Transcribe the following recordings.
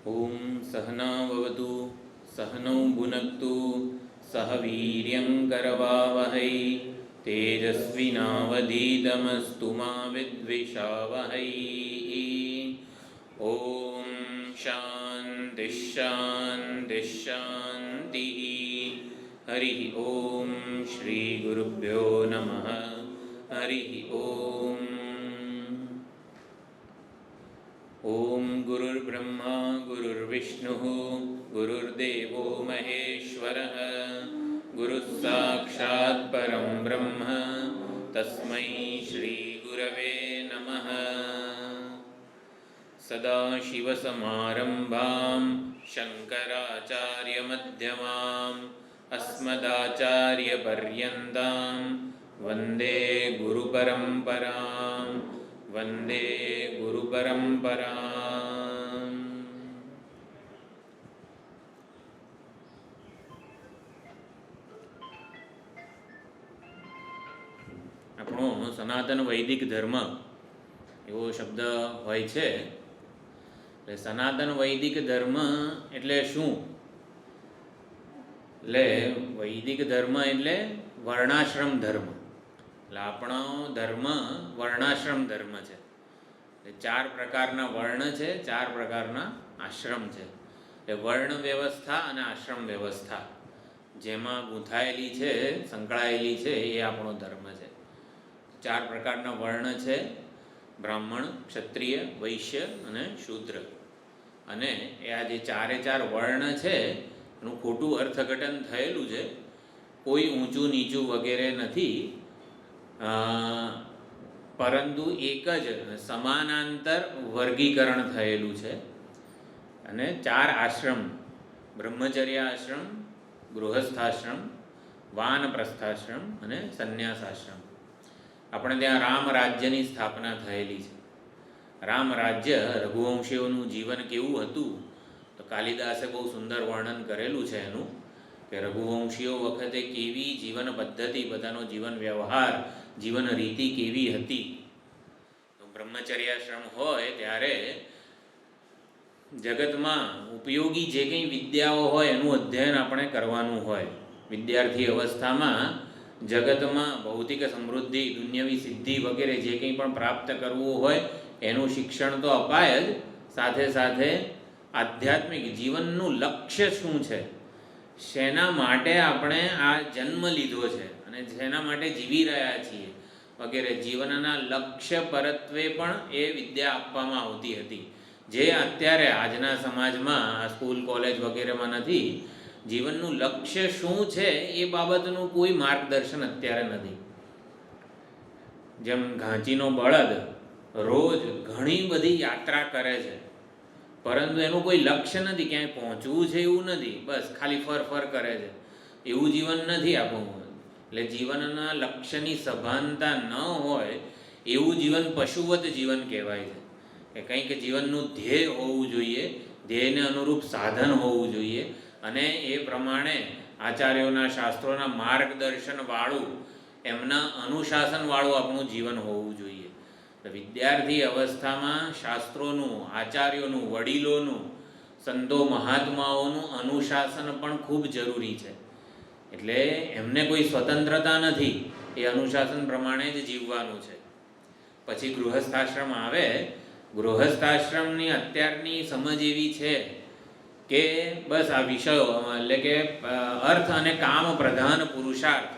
ओम सहनाववतु सहनौ भुनक्तु सह वीर्यं करवावहै तेजस्विनावधीतमस्तु मा विद्विषावहै। ओम शान्ति शान्ति शान्तिः। हरि ओम श्री गुरुभ्यो नमः। हरि ओम। ओम गुरुर्ब्रह्मा गुरुर्विष्णुः गुरुर्देवो महेश्वरः गुरुः साक्षात् परं ब्रह्म तस्मै श्री गुरवे नमः। सदाशिवसमारम्भां शङ्कराचार्यमध्यमाम् अस्मदाचार्यपर्यन्तां वन्दे गुरुपरम्पराम् वन्दे गुरुपरम्पराम्। આપણો સનાતન વૈદિક ધર્મ એવો શબ્દ હોય છે. એટલે સનાતન વૈદિક ધર્મ એટલે શું? એટલે વૈદિક ધર્મ એટલે વર્ણાશ્રમ ધર્મ. એટલે આપણો ધર્મ વર્ણાશ્રમ ધર્મ છે. ચાર પ્રકારના વર્ણ છે, ચાર પ્રકારના આશ્રમ છે. એ વર્ણ વ્યવસ્થા અને આશ્રમ વ્યવસ્થા જેમાં ગૂંથાયેલી છે, સંકળાયેલી છે, એ આપણો ધર્મ છે. ચાર પ્રકારના વર્ણ છે: બ્રાહ્મણ, ક્ષત્રિય, વૈશ્ય અને શૂદ્ર. અને એ આ જે ચારે ચાર વર્ણ છે એનું ખોટું અર્થઘટન થયેલું છે. કોઈ ઊંચું નીચું વગેરે નથી, પરંતુ એક જ સમાનાંતર વર્ગીકરણ થયેલું છે. અને ચાર આશ્રમ: બ્રહ્મચર્ય આશ્રમ, ગૃહસ્થાશ્રમ, વાનપ્રસ્થાશ્રમ અને સંન્યાસાશ્રમ. આપણે ત્યાં રામ રાજ્યની સ્થાપના થયેલી છે. રામ રાજ્ય, રઘુવંશીઓનું જીવન કેવું હતું તો કાલિદાસે બહુ સુંદર વર્ણન કરેલું છે એનું, કે રઘુવંશીઓ વખતે કેવી જીવન પદ્ધતિ, બધાનો જીવન વ્યવહાર, જીવન રીતિ કેવી હતી. તો બ્રહ્મચર્યાશ્રમ હોય ત્યારે જગતમાં ઉપયોગી જે કંઈ વિદ્યાઓ હોય એનું અધ્યયન આપણે કરવાનું હોય. વિદ્યાર્થી અવસ્થામાં જગતમાં ભૌતિક સમૃદ્ધિ, દુન્યવી સિદ્ધિ વગેરે જે કંઈ પણ પ્રાપ્ત કરવું હોય એનું શિક્ષણ તો અપાય જ, સાથે સાથે આધ્યાત્મિક જીવનનું લક્ષ્ય શું છે, શેના માટે આપણે આ જન્મ લીધો છે અને જેના માટે જીવી રહ્યા છીએ વગેરે જીવનના લક્ષ્ય પરત્વે પણ એ વિદ્યા આપવામાં આવતી હતી, જે અત્યારે આજના સમાજમાં આ સ્કૂલ કોલેજ વગેરેમાં નથી. જીવનનું લક્ષ્ય શું છે એ બાબતનું કોઈ માર્ગદર્શન અત્યારે નથી. જેમ ઘાંચીનો બળદ રોજ ઘણી બધી યાત્રા કરે છે, પરંતુ એનું કોઈ લક્ષ્ય નથી, ક્યાંય પહોંચવું છે એવું નથી, બસ ખાલી ફર કરે છે. એવું જીવન નથી આપણું. એટલે જીવનના લક્ષ્યની સભાનતા ન હોય એવું જીવન પશુવત જીવન કહેવાય છે. કે કંઈક જીવનનું ધ્યેય હોવું જોઈએ, ધ્યેયને અનુરૂપ સાધન હોવું જોઈએ, અને એ પ્રમાણે આચાર્યોના, શાસ્ત્રોના માર્ગદર્શનવાળું, એમના અનુશાસનવાળું આપણું જીવન હોવું જોઈએ. વિદ્યાર્થી અવસ્થામાં શાસ્ત્રોનું, આચાર્યોનું, વડીલોનું, સંતો મહાત્માઓનું અનુશાસન પણ ખૂબ જરૂરી છે. એટલે એમને કોઈ સ્વતંત્રતા નથી, એ અનુશાસન પ્રમાણે જ જીવવાનું છે. પછી ગૃહસ્થાશ્રમ આવે. ગૃહસ્થાશ્રમની અત્યારની સમજ એવી છે કે બસ આ વિષયો, એટલે કે અર્થ અને કામ પ્રધાન પુરુષાર્થ,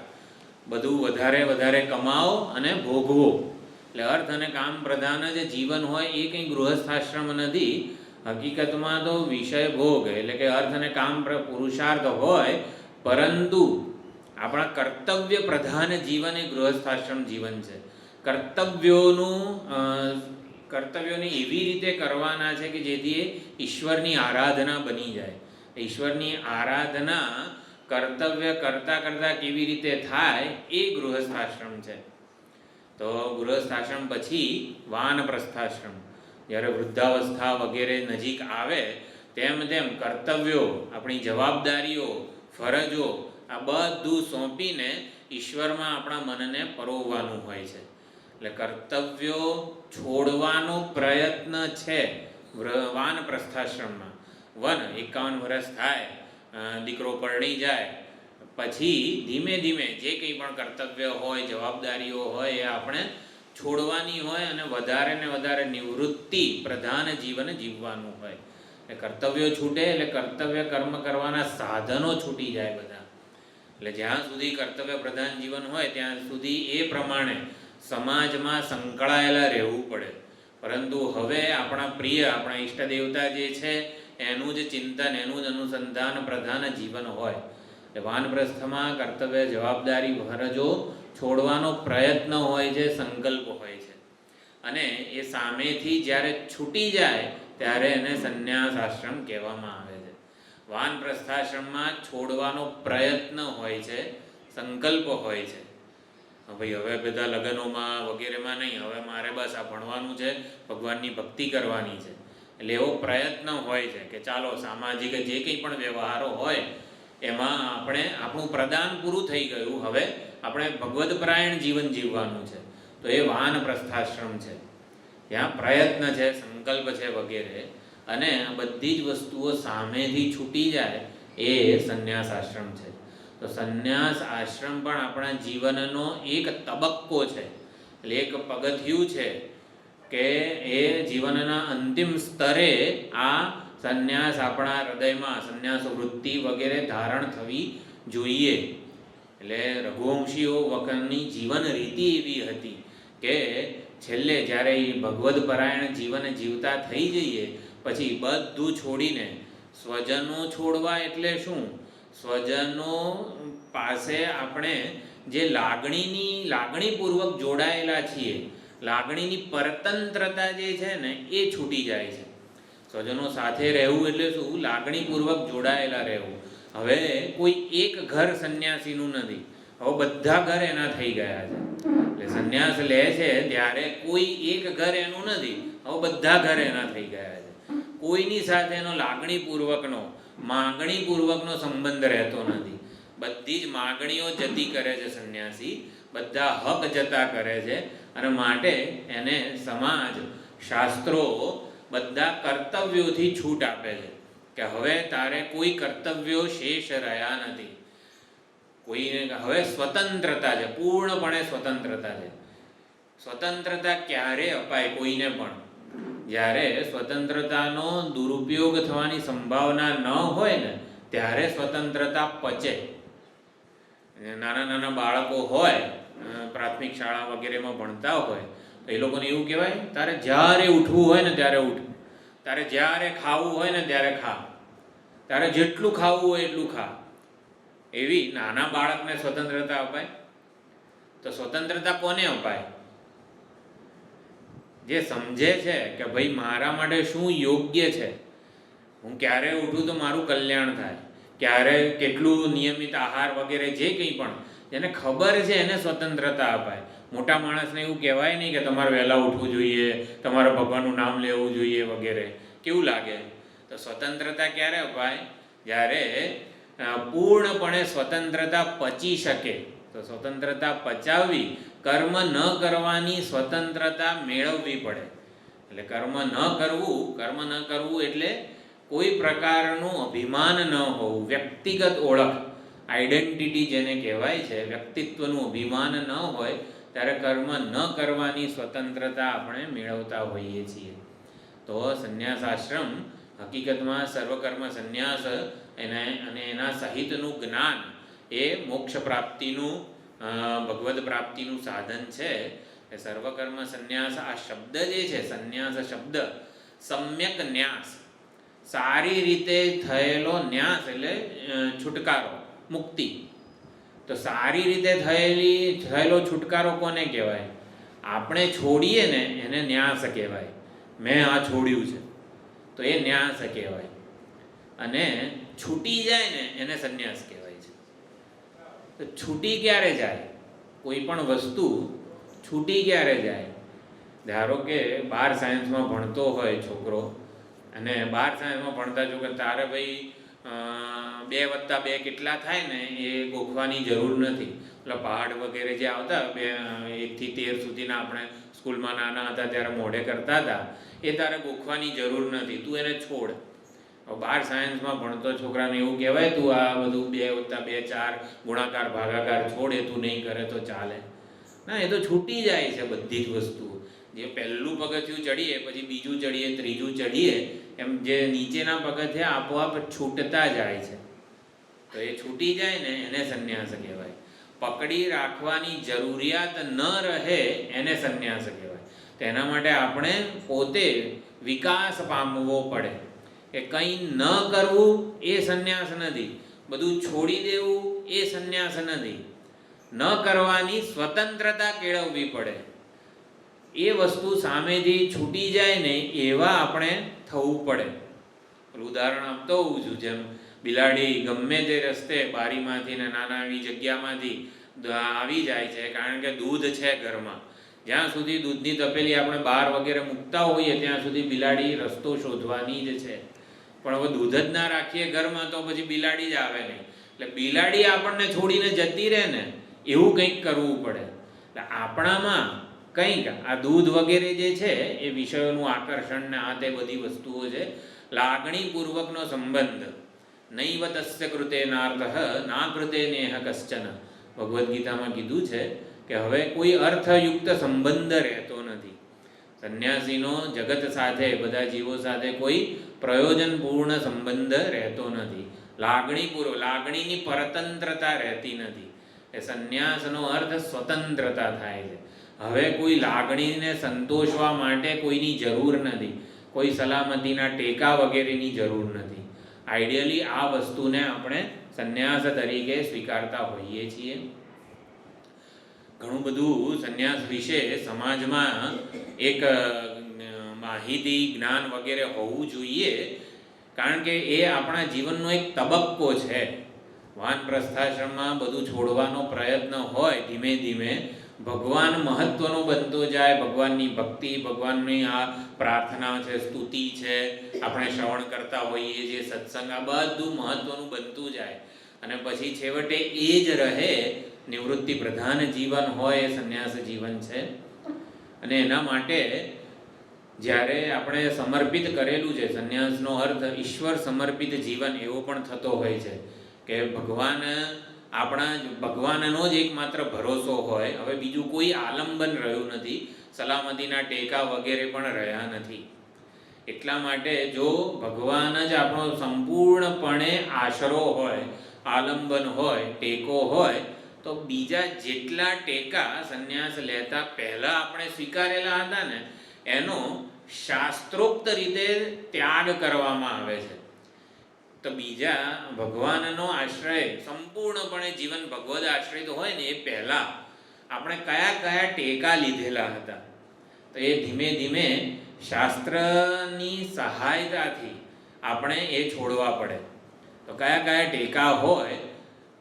બધું વધારે કમાઓ અને ભોગવો. એટલે અર્થ અને કામ પ્રધાન જ જીવન હોય એ કંઈ ગૃહસ્થાશ્રમ નથી. હકીકતમાં તો વિષય ભોગ, એટલે કે અર્થ અને કામ પુરુષાર્થ હોય, પરંતુ આપણા કર્તવ્ય પ્રધાન જીવન એ ગૃહસ્થાશ્રમ જીવન છે. કર્તવ્યોને એવી રીતે કરવાના છે કે જેથી એ ઈશ્વરની આરાધના બની જાય. ઈશ્વરની આરાધના કર્તવ્ય કરતાં કેવી રીતે થાય એ ગૃહસ્થાશ્રમ છે. તો ગૃહસ્થાશ્રમ પછી વાનપ્રસ્થાશ્રમ. જ્યારે વૃદ્ધાવસ્થા વગેરે નજીક આવે તેમ કર્તવ્યો, આપણી જવાબદારીઓ, ફરજો, આ બધું સોંપીને ઈશ્વરમાં આપણા મનને પરોવવાનું હોય છે. એટલે કર્તવ્યો છોડવાનો પ્રયત્ન છે વાનપ્રસ્થાશ્રમમાં. 51 વર્ષ થાય, દીકરો પરણી જાય પછી ધીમે ધીમે જે કંઈ પણ કર્તવ્ય હોય, જવાબદારીઓ હોય એ આપણે છોડવાની હોય અને વધારે ને વધારે નિવૃત્તિ પ્રધાન જીવન જીવવાનું હોય. એટલે કર્તવ્યો છૂટે એટલે કર્તવ્ય કર્મ કરવાના સાધનો છૂટી જાય બધા. એટલે જ્યાં સુધી કર્તવ્ય પ્રધાન જીવન હોય ત્યાં સુધી એ પ્રમાણે સમાજમાં સંકળાયેલા રહેવું પડે. પરંતુ હવે આપણા પ્રિય, આપણા ઈષ્ટદેવતા જે છે એનું જ ચિંતન, એનું જ અનુસંધાન પ્રધાન જીવન હોય. વાનપ્રસ્થમાં કર્તવ્ય, જવાબદારી, ફરજો છોડવાનો પ્રયત્ન હોય છે, સંકલ્પ હોય છે. અને એ સામેથી જ્યારે છૂટી જાય ત્યારે એને સંન્યાસ આશ્રમ કહેવામાં આવે છે. વાનપ્રસ્થાશ્રમમાં છોડવાનો પ્રયત્ન હોય છે, સંકલ્પ હોય છે. ભાઈ હવે બધા લગ્નોમાં વગેરેમાં નહીં, હવે મારે બસ આ ભણવાનું છે, ભગવાનની ભક્તિ કરવાની છે. એટલે એવો પ્રયત્ન હોય છે કે ચાલો સામાજિક જે કંઈ પણ વ્યવહારો હોય એમાં આપણે આપણું પ્રદાન પૂરું થઈ ગયું, હવે આપણે ભગવદપરાયણ જીવન જીવવાનું છે. તો એ વાનપ્રસ્થાશ્રમ છે, ત્યાં પ્રયત્ન છે, સંકલ્પ છે વગેરે. અને બધી જ વસ્તુઓ સામેથી છૂટી જાય એ સંન્યાસ આશ્રમ છે. તો સંન્યાસ આશ્રમ પણ આપણા જીવનનો એક તબક્કો છે, એટલે એક પગથિયું છે કે એ જીવનના અંતિમ સ્તરે આ સંન્યાસ આપણા હૃદયમાં, સંન્યાસ વૃત્તિ વગેરે ધારણ થવી જોઈએ. એટલે રઘુવંશીઓ વખતની જીવન રીતિ એવી હતી કે છેલ્લે જ્યારે એ ભગવદ પરાયણ જીવન જીવતા થઈ જઈએ પછી બધું છોડીને, સ્વજનો છોડવા એટલે શું? સ્વજનો પાસે આપણે જે લાગણીપૂર્વક જોડાયેલા છીએ, લાગણીની પરતંત્રતા જે છે ને એ છૂટી જાય છે. સ્વજનો સાથે રહેવું એટલે શું? લાગણીપૂર્વક જોડાયેલા રહેવું. હવે કોઈ એક ઘર સંન્યાસીનું નથી, હવે બધા ઘર એના થઈ ગયા છે. એટલે સંન્યાસ લે છે ત્યારે કોઈ એક ઘર એનું નથી, હવે બધા ઘર એના થઈ ગયા છે. કોઈની સાથે એનો લાગણીપૂર્વકનો, માગણીપૂર્વકનો સંબંધ રહેતો નથી. બધી જ માગણીઓ જતી કરે છે સંન્યાસી, બધા હક જતા કરે છે. અને માટે એને સમાજ, શાસ્ત્રો બધા કર્તવ્યોથી છૂટ આપે છે કે હવે તારે કોઈ કર્તવ્યો શેષ રહ્યા નથી. કોઈને હવે સ્વતંત્રતા છે, પૂર્ણપણે સ્વતંત્રતા છે. સ્વતંત્રતા ક્યારે અપાય કોઈને પણ? જ્યારે સ્વતંત્રતાનો દુરુપયોગ થવાની સંભાવના ન હોય ને ત્યારે સ્વતંત્રતા પચે. નાના નાના બાળકો હોય, પ્રાથમિક શાળા વગેરેમાં ભણતા હોય તો એ લોકોને એવું કહેવાય, તારે જ્યારે ઉઠવું હોય ને ત્યારે ઉઠ, તારે જ્યારે ખાવું હોય ને ત્યારે ખા, તારે જેટલું ખાવું હોય એટલું ખા. એવી નાના બાળકને સ્વતંત્રતા અપાય? તો સ્વતંત્રતા કોને અપાય? જે સમજે છે કે ભાઈ મારા માટે શું યોગ્ય છે, હું ક્યારે ઉઠું તો મારું કલ્યાણ થાય, ક્યારે કેટલું નિયમિત આહાર વગેરે જે કંઈ પણ જેને ખબર છે એને સ્વતંત્રતા અપાય. મોટા માણસને એવું કહેવાય નહીં કે તમારે વહેલા ઉઠવું જોઈએ, તમારે ભગવાનનું નામ લેવું જોઈએ વગેરે. કેવું લાગે? તો સ્વતંત્રતા ક્યારે અપાય? જ્યારે પૂર્ણપણે સ્વતંત્રતા પચી શકે. તો સ્વતંત્રતા પચાવવી, કર્મ ન કરવાની સ્વતંત્રતા મેળવવી પડે. એટલે કર્મ ન કરવું એટલે કોઈ પ્રકારનું અભિમાન ન હોવું, વ્યક્તિગત ઓળખ, આઈડેન્ટિટી જેને કહેવાય છે, વ્યક્તિત્વનું અભિમાન ન હોય ત્યારે કર્મ ન કરવાની સ્વતંત્રતા આપણે મેળવતા હોઈએ છીએ. તો સંન્યાસ આશ્રમ હકીકતમાં સર્વકર્મ સંન્યાસ અને એના સહિતનું જ્ઞાન એ મોક્ષ પ્રાપ્તિનું, ભગવદ પ્રાપ્તિનું સાધન છે. એ સર્વકર્મ સંન્યાસ, આ શબ્દ જે છે સંન્યાસ શબ્દ, સમ્યક ન્યાસ, સારી રીતે થયેલો ન્યાસ એટલે છુટકારો, મુક્તિ. તો સારી રીતે થયેલો છુટકારો કોને કહેવાય? આપણે છોડીએ ને એને ન્યાસ કહેવાય. મેં આ છોડ્યું છે તો એ ન્યાસ કહેવાય. અને છૂટી જાય ને એને સંન્યાસ કહેવાય છે. તો છૂટી ક્યારે જાય? કોઈ પણ વસ્તુ છૂટી ક્યારે જાય? ધારો કે 12 સાયન્સમાં ભણતો હોય છોકરો, અને 12 સાયન્સમાં ભણતા છોકરા તારે ભાઈ 2 + 2 કેટલા થાય ને એ ગોખવાની જરૂર નથી. એટલે પહાડ વગેરે જે આવતા 1 થી 13 સુધીના આપણે સ્કૂલમાં નાના હતા ત્યારે મોઢે કરતા હતા, એ તારે ગોખવાની જરૂર નથી. તું એને છોડ. બાર સાયન્સમાં ભણતો છોકરાને એવું કહેવાય તું આ બધું 2 + 2 4 ગુણાકાર ભાગાકાર છોડે તું નહીં કરે તો ચાલે? ના, એ તો છૂટી જાય છે બધી જ વસ્તુઓ. જે પહેલું પગથિયું ચડીએ પછી બીજું ચડીએ ત્રીજું ચડીએ એમ જે નીચેના પગથિયા આપોઆપ છૂટતા જાય છે. તો એ છૂટી જાય ને એને સંન્યાસ કહેવાય. પકડી રાખવાની જરૂરિયાત ન રહે એને સંન્યાસ કહેવાય. તેના માટે આપણે પોતે વિકાસ પામવો પડે. કે કંઈ ન કરવું એ સંન્યાસ નથી, બધું છોડી દેવું એ સંન્યાસ નથી. ન કરવાની સ્વતંત્રતા કેળવવી પડે. એ વસ્તુ સામેથી છૂટી જાય ને એવા આપણે થવું પડે. ઉદાહરણ આપતો હોઉં છું, જેમ બિલાડી ગમે તે રસ્તે બારીમાંથી ને નાના એવી જગ્યામાંથી આવી જાય છે, કારણ કે દૂધ છે ઘરમાં. જ્યાં સુધી દૂધની તપેલી આપણે બહાર વગેરે મૂકતા હોઈએ ત્યાં સુધી બિલાડી રસ્તો શોધવાની જ છે. પણ હવે દૂધ જ ના રાખીએ ઘરમાં તો પછી બિલાડી જ આવે નહીં. એટલે બિલાડી આપણને છોડીને જતી રહે ને એવું કંઈક કરવું પડે. એટલે આપણામાં કંઈક આ દૂધ વગેરે જે છે એ વિષયોનું આકર્ષણ ને આ તે બધી વસ્તુઓ છે, લાગણીપૂર્વકનો સંબંધ. નૈવ તસ્ય કૃતે નાર્થઃ ના કૃતે નેહ કશ્ચન. ભગવદ્ ગીતામાં કીધું છે કે હવે કોઈ અર્થયુક્ત સંબંધ રહેતો નથી. સંન્યાસીનો જગત સાથે, બધા જીવો સાથે કોઈ પ્રયોજનપૂર્ણ સંબંધ રહેતો નથી. લાગણીની પરતંત્રતા રહેતી નથી. એ સંન્યાસનો અર્થ સ્વતંત્રતા થાય છે. હવે કોઈ લાગણીને સંતોષવા માટે કોઈની જરૂર નથી, કોઈ સલામતીના ટેકા વગેરેની જરૂર નથી. આઈડિયલી આ વસ્તુને આપણે સંન્યાસ તરીકે સ્વીકારતા હોઈએ છીએ. ઘણું બધું સંન્યાસ વિશે સમાજમાં એક માહિતી, જ્ઞાન વગેરે હોવું જોઈએ, કારણ કે એ આપણા જીવનનો એક તબક્કો છે. વાનપ્રસ્થાશ્રમમાં બધું છોડવાનો પ્રયત્ન હોય, ધીમે ધીમે ભગવાન મહત્વનો બનતો જાય. ભગવાનની ભક્તિ, ભગવાનની આ પ્રાર્થના છે, સ્તુતિ છે, આપણે શ્રવણ કરતા હોઈએ જે સત્સંગ, આ બધું મહત્વનું બનતું જાય. અને પછી છેવટે એ જ રહે, નિવૃત્તિ પ્રધાન જીવન હોય એ સંન્યાસ જીવન છે. અને એના માટે જ્યારે આપણે સમર્પિત કરેલું છે, સંન્યાસનો અર્થ ઈશ્વર સમર્પિત જીવન એવો પણ થતો હોય છે કે ભગવાનનો જ એકમાત્ર ભરોસો હોય. હવે બીજું કોઈ આલંબન રહ્યું નથી, સલામતીના ટેકા વગેરે પણ રહ્યા નથી. એટલા માટે જો ભગવાન જ આપણો સંપૂર્ણપણે આશરો હોય, આલંબન હોય, ટેકો હોય, તો બીજા જેટલા ટેકા સંન્યાસ લેતા પહેલાં આપણે સ્વીકારેલા હતા ને એનો શાસ્ત્રોક્ત રીતે ત્યાગ કરવામાં આવે છે. તો બીજા ભગવાનનો આશ્રય સંપૂર્ણપણે જીવન ભગવદ આશ્રિત હોય ને એ પહેલાં આપણે કયા કયા ટેકા લીધેલા હતા, તો એ ધીમે ધીમે શાસ્ત્રની સહાયતાથી આપણે એ છોડવા પડે. તો કયા કયા ટેકા હોય,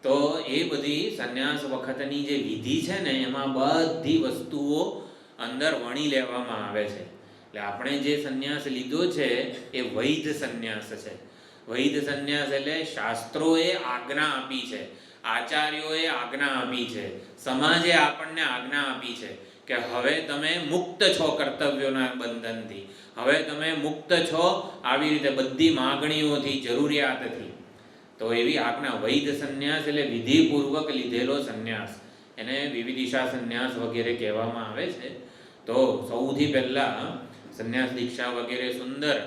તો એ બધી સંન્યાસ વખતની જે વિધિ છે ને એમાં બધી વસ્તુઓ અંદર વણી લેવામાં આવે છે. એટલે આપણે જે સંન્યાસ લીધો છે એ વૈધ સંન્યાસ છે. વૈધ સંન્યાસ એટલે શાસ્ત્રોએ આજ્ઞા આપી છે, આચાર્યોએ આજ્ઞા આપી છે, સમાજે આપણને આજ્ઞા આપી છે કે હવે તમે મુક્ત છો કર્તવ્યોના બંધનથી, હવે તમે મુક્ત છો આવી રીતે બધી માગણીઓથી, જરૂરિયાતથી. તો એવી આજ્ઞા વૈધ સંન્યાસ એટલે વિધિપૂર્વક લીધેલો સંન્યાસ, એને વિવિધિશા સંન્યાસ વગેરે કહેવામાં આવે છે. તો સૌથી પહેલાં સંન્યાસ દીક્ષા વગેરે સુંદર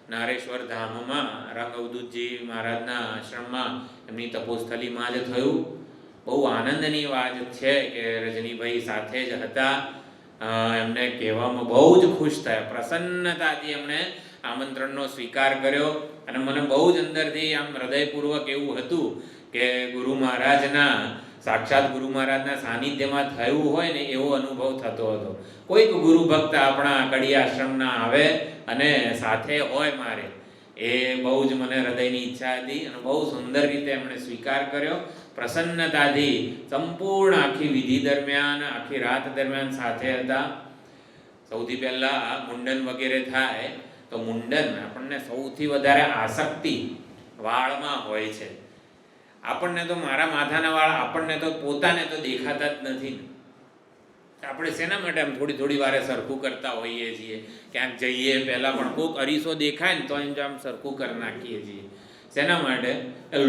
નારેશ્વર ધામમાં રંગઅવધૂતજી મહારાજના આશ્રમમાં એમની તપોસ્થલીમાં જ થયું. બહુ આનંદની વાત છે કે રજનીભાઈ સાથે જ હતા. એમને કહેવામાં બહુ જ ખુશ થયા, પ્રસન્નતાથી એમણે આમંત્રણનો સ્વીકાર કર્યો. અને મને બહુ જ અંદરથી આમ હૃદયપૂર્વક એવું હતું કે ગુરુ મહારાજના, સાક્ષાત ગુરુ મહારાજના સાનિધ્યમાં થયું હોય ને એવો અનુભવ થતો હતો. કોઈક ગુરુ ભક્ત આપણા કડી આશ્રમના આવે અને સાથે હોય મારે, એ બહુ જ મને હૃદયની ઈચ્છા હતી. અને બહુ સુંદર રીતે એમણે સ્વીકાર કર્યો, પ્રસન્નતાથી સંપૂર્ણ આખી વિધિ દરમિયાન, આખી રાત દરમિયાન સાથે હતા. સૌથી પહેલાં મુંડન વગેરે થાય તો મુંડન આપણને સૌથી વધારે આસક્તિ વાળમાં હોય છે. આપણને તો મારા માથાના વાળ આપણને તો પોતાને તો દેખાતા જ નથી ને. આપણે શેના માટે આમ થોડી થોડી વારે સરખું કરતા હોઈએ છીએ? ક્યાંક જઈએ પહેલાં પણ કોઈક અરીસો દેખાય ને તો એમ આમ સરખું કરી નાખીએ છીએ. શેના માટે?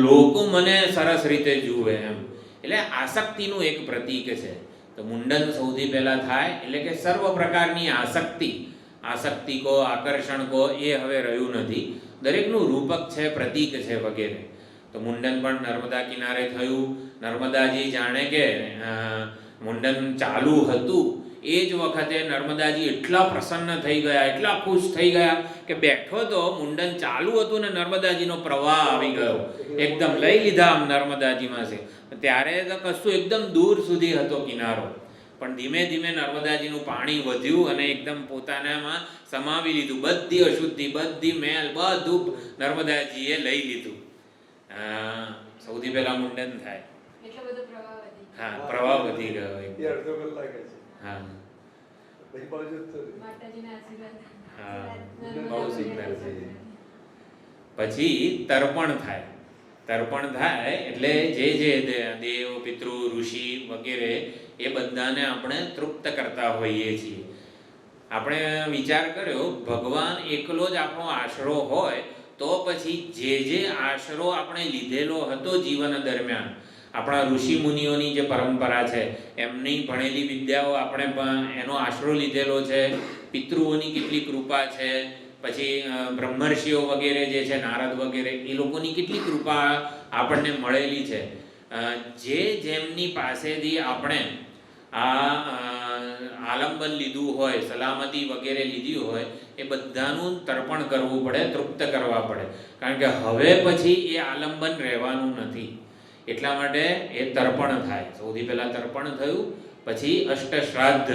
લોકો મને સરસ રીતે જુએ એમ. એટલે આસક્તિનું એક પ્રતીક છે. તો મુંડન સૌથી પહેલાં થાય એટલે કે સર્વ પ્રકારની આસક્તિ કો, આકર્ષણ કો એ હવે રહ્યું નથી. દરેકનું રૂપક છે, પ્રતીક છે વગેરે. તો મુંડન પણ નર્મદા કિનારે થયું. નર્મદાજી જાણે કે મુંડન ચાલુ હતું એ જ વખતે નર્મદાજી એટલા પ્રસન્ન થઈ ગયા, એટલા ખુશ થઈ ગયા કે બેઠો તો મુંડન ચાલુ હતું ને નર્મદાજીનો પ્રવાહ આવી ગયો, એકદમ લઈ લીધા આમ નર્મદાજીમાં છે. ત્યારે તો કશું એકદમ દૂર સુધી હતો કિનારો, પણ ધીમે ધીમે નર્મદાજીનું પાણી વધ્યું અને એકદમ પોતાનામાં સમાવી લીધું. બધી અશુદ્ધિ, બધી મેલ, બધું નર્મદાજીએ લઈ લીધું. સૌથી પહેલા મુંડન થાય. હા, પ્રવાહ વધી ગયો. હા, બહુ સુંદર છે. પછી તર્પણ થાય. તર્પણ થાય એટલે જે દેવ, પિતૃ, ઋષિ વગેરે એ બધાને આપણે તૃપ્ત કરતા હોઈએ છીએ. આપણે વિચાર કર્યો ભગવાન એકલો જ આપણો આશરો હોય તો પછી જે આશરો આપણે લીધેલો હતો જીવન દરમિયાન, આપણા ઋષિ મુનિઓની જે પરંપરા છે એમની ભણેલી વિદ્યાઓ આપણે એનો આશરો લીધેલો છે, પિતૃઓની કેટલી કૃપા છે, પછી બ્રહ્મર્ષિઓ વગેરે જે છે, નારદ વગેરે, એ લોકોની કેટલી કૃપા આપણને મળેલી છે. જેમની પાસેથી આપણે આલંબન લીધું હોય, સલામતી વગેરે લીધી હોય, એ બધાનું તર્પણ કરવું પડે, તૃપ્ત કરવા પડે. કારણ કે હવે પછી એ આલંબન રહેવાનું નથી. એટલા માટે એ તર્પણ થાય. સૌથી પહેલાં તર્પણ થયું, પછી અષ્ટશ્રાદ્ધ.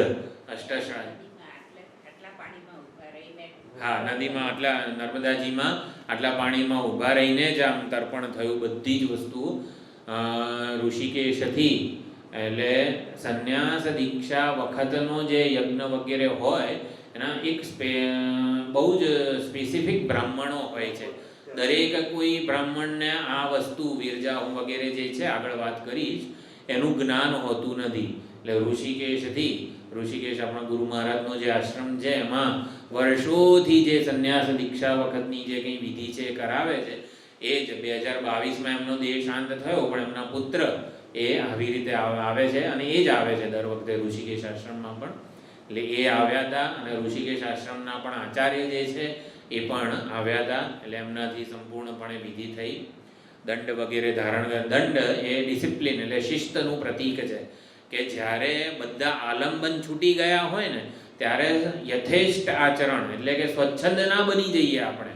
હા, નદીમાં આટલા, નર્મદાજીમાં આટલા પાણીમાં ઊભા રહીને જ આમ તર્પણ થયું. બધી જ વસ્તુઓ ઋષિકેશથી, એટલે સંન્યાસ દીક્ષા વખતનો જે યજ્ઞ વગેરે હોય એના એક બહુ જ સ્પેસિફિક બ્રાહ્મણો હોય છે. દરેક કોઈ બ્રાહ્મણને આ વસ્તુ વિરજા વગેરે જે છે આગળ વાત કરીશ એનું જ્ઞાન હોતું નથી. એટલે ઋષિકેશ આપણા ગુરુ મહારાજનો જે આશ્રમ છે એમાં વર્ષોથી જે સંન્યાસ દીક્ષા વખતની જે કંઈ વિધિ છે એ કરાવે છે. એ જ 2022માં એમનો દેહ શાંત થયો, પણ એમના પુત્ર એ આવી રીતે આવે છે અને એ જ આવે છે દર વખતે ઋષિકેશ આશ્રમમાં પણ. એટલે એ આવ્યા હતા અને ઋષિકેશ આશ્રમના પણ આચાર્ય જે છે એ પણ આવ્યા હતા. એટલે એમનાથી સંપૂર્ણપણે વિધિ થઈ. દંડ વગેરે ધારણ. દંડ એ ડિસિપ્લિન એટલે શિસ્તનું પ્રતીક છે કે જ્યારે બધા આલંબન છૂટી ગયા હોય ને ત્યારે યથેષ્ટ આચરણ, એટલે કે સ્વચ્છંદ ના બની જઈએ આપણે.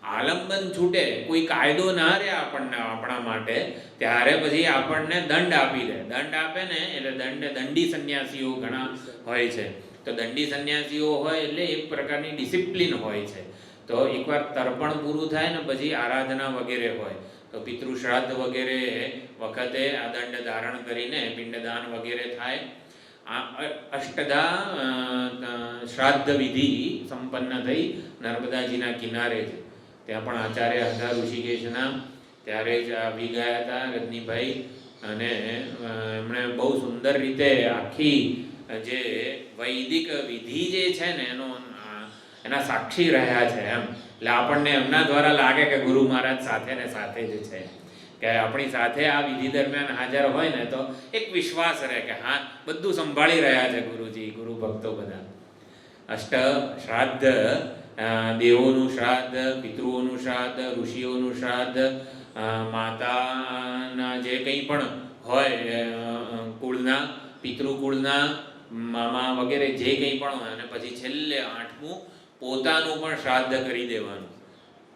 આલંબન છૂટે, કોઈ કાયદો ના રહે આપણા માટે, ત્યારે પછી આપણને દંડ આપી દે. દંડ આપે ને એટલે દંડી સંન્યાસીઓ ઘણા હોય છે. તો દંડી સંન્યાસીઓ હોય એટલે એક પ્રકારની ડિસિપ્લિન હોય છે. તો એકવાર તર્પણ પૂરું થાય ને પછી આરાધના વગેરે હોય. તો પિતૃ શ્રાદ્ધ વગેરે વખતે આ દંડ ધારણ કરીને પિંડદાન વગેરે થાય. અષ્ટદા શ્રાદ્ધ વિધિ સંપન્ન થઈ નર્મદાજીના કિનારે છે. ત્યાં પણ આચાર્ય હતા ઋષિકેશના, ત્યારે જ આવી ગયા હતા રજનીભાઈ, અને એમણે બહુ સુંદર રીતે આખી જે વૈદિક વિધિ જે છે ને એના સાક્ષી રહ્યા છે એમ. એટલે આપણને એમના દ્વારા લાગે કે ગુરુ મહારાજ સાથે ને સાથે જ છે, કે આપણી સાથે આ વિધિ દરમિયાન હાજર હોય ને તો એક વિશ્વાસ રહે કે હા બધું સંભાળી રહ્યા છે ગુરુજી, ગુરુ ભક્તો બધા. અષ્ટ શ્રાદ્ધ, દેવોનું શ્રાદ્ધ, પિતૃઓનું શ્રાદ્ધ, ઋષિઓનું શ્રાદ્ધ, માતાના જે કંઈ પણ હોય કુળના, પિતૃકુળના, મામા વગેરે જે કંઈ પણ હોય, અને પછી છેલ્લે 8મું પોતાનું પણ શ્રાદ્ધ કરી દેવાનું.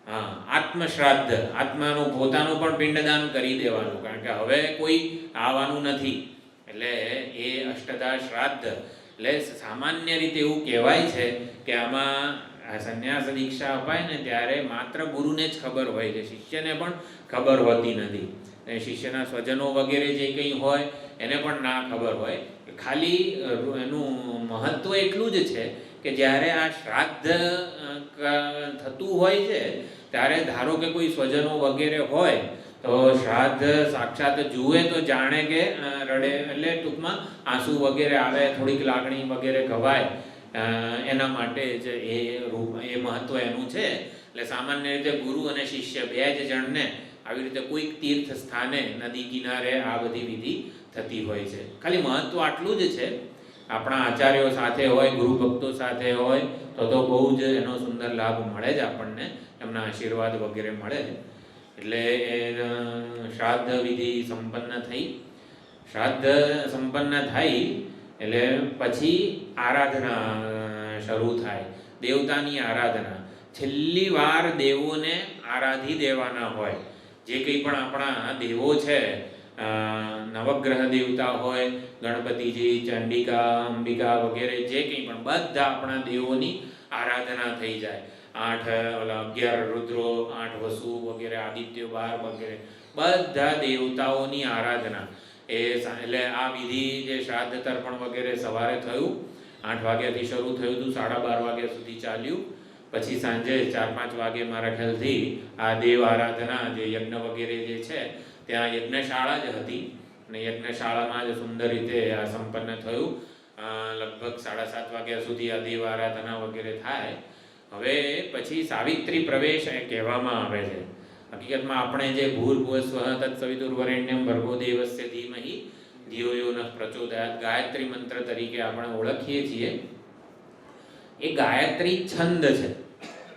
હા, આત્મશ્રાદ્ધ, આત્માનું પોતાનું પણ પિંડદાન કરી દેવાનું, કારણ કે હવે કોઈ આવવાનું નથી. એટલે એ અષ્ટદા શ્રાદ્ધ. એટલે સામાન્ય રીતે એવું કહેવાય છે કે આમાં સંન્યાસ દીક્ષા અપાય ને ત્યારે માત્ર ગુરુને જ ખબર હોય છે, શિષ્યને પણ ખબર હોતી નથી. શિષ્યના સ્વજનો વગેરે જે કંઈ હોય એને પણ ના ખબર હોય. ખાલી એનું મહત્ત્વ એટલું જ છે કે જ્યારે આ શ્રાદ્ધ થતું હોય છે ત્યારે ધારો કે કોઈ સ્વજનો વગેરે હોય તો શ્રાદ્ધ સાક્ષાત જુએ તો જાણે કે રડે, એટલે ટૂંકમાં આંસુ વગેરે આવે, થોડીક લાગણી વગેરે ઘવાય, એના માટે જ એ રૂપ, એ મહત્વ એનું છે. એટલે સામાન્ય રીતે ગુરુ અને શિષ્ય બે જ જણને આવી રીતે કોઈક તીર્થ સ્થાને, નદી કિનારે આ બધી વિધિ થતી હોય છે. ખાલી મહત્વ આટલું જ છે. આપણા આચાર્યો સાથે હોય, ગુરુ ભક્તો સાથે હોય તો બહુ જ એનો સુંદર લાભ મળે જ આપણને, એમના આશીર્વાદ વગેરે મળે. એટલે શ્રાદ્ધ વિધિ સંપન્ન થઈ. શ્રાદ્ધ સંપન્ન થઈ એટલે પછી આરાધના શરૂ થાય, દેવતાની આરાધના. છેલ્લી વાર દેવોને આરાધી દેવાના હોય. જે કંઈ પણ આપણા દેવો છે, નવગ્રહ દેવતા હોય, ગણપતિજી, ચંડિકા, અંબિકા વગેરે જે કંઈ પણ બધા આપણા દેવોની આરાધના થઈ જાય. 11 રુદ્રો, 8 વસુ વગેરે, આદિત્ય 12 વગેરે બધા દેવતાઓની આરાધના. એટલે આ વિધિ જે શ્રાદ્ધ તર્પણ વગેરે સવારે થયું, 8 વાગ્યાથી શરૂ થયું હતું, 12:30 વાગ્યા સુધી ચાલ્યું. પછી સાંજે 4-5 વાગે મારા ખ્યાલથી આ દેવ આરાધના, જે યજ્ઞ વગેરે જે છે ત્યાં યજ્ઞશાળા જ હતી, અને યજ્ઞશાળામાં જ સુંદર રીતે આ સંપન્ન થયું. લગભગ 7:30 વાગ્યા સુધી આ દેવ આરાધના વગેરે થાય. હવે પછી સાવિત્રી પ્રવેશ એ કહેવામાં આવે છે. હકીકતમાં આપણે જે ભૂર્ભુવસ્વઃ તત્સવિતુર્વરેણ્યં ભર્ગો દેવસ્ય ધીમહિ ધિયો યો નઃ પ્રચોદયાત ગાયત્રી મંત્ર તરીકે આપણે ઓળખીએ છીએ. એ ગાયત્રી છંદ છે.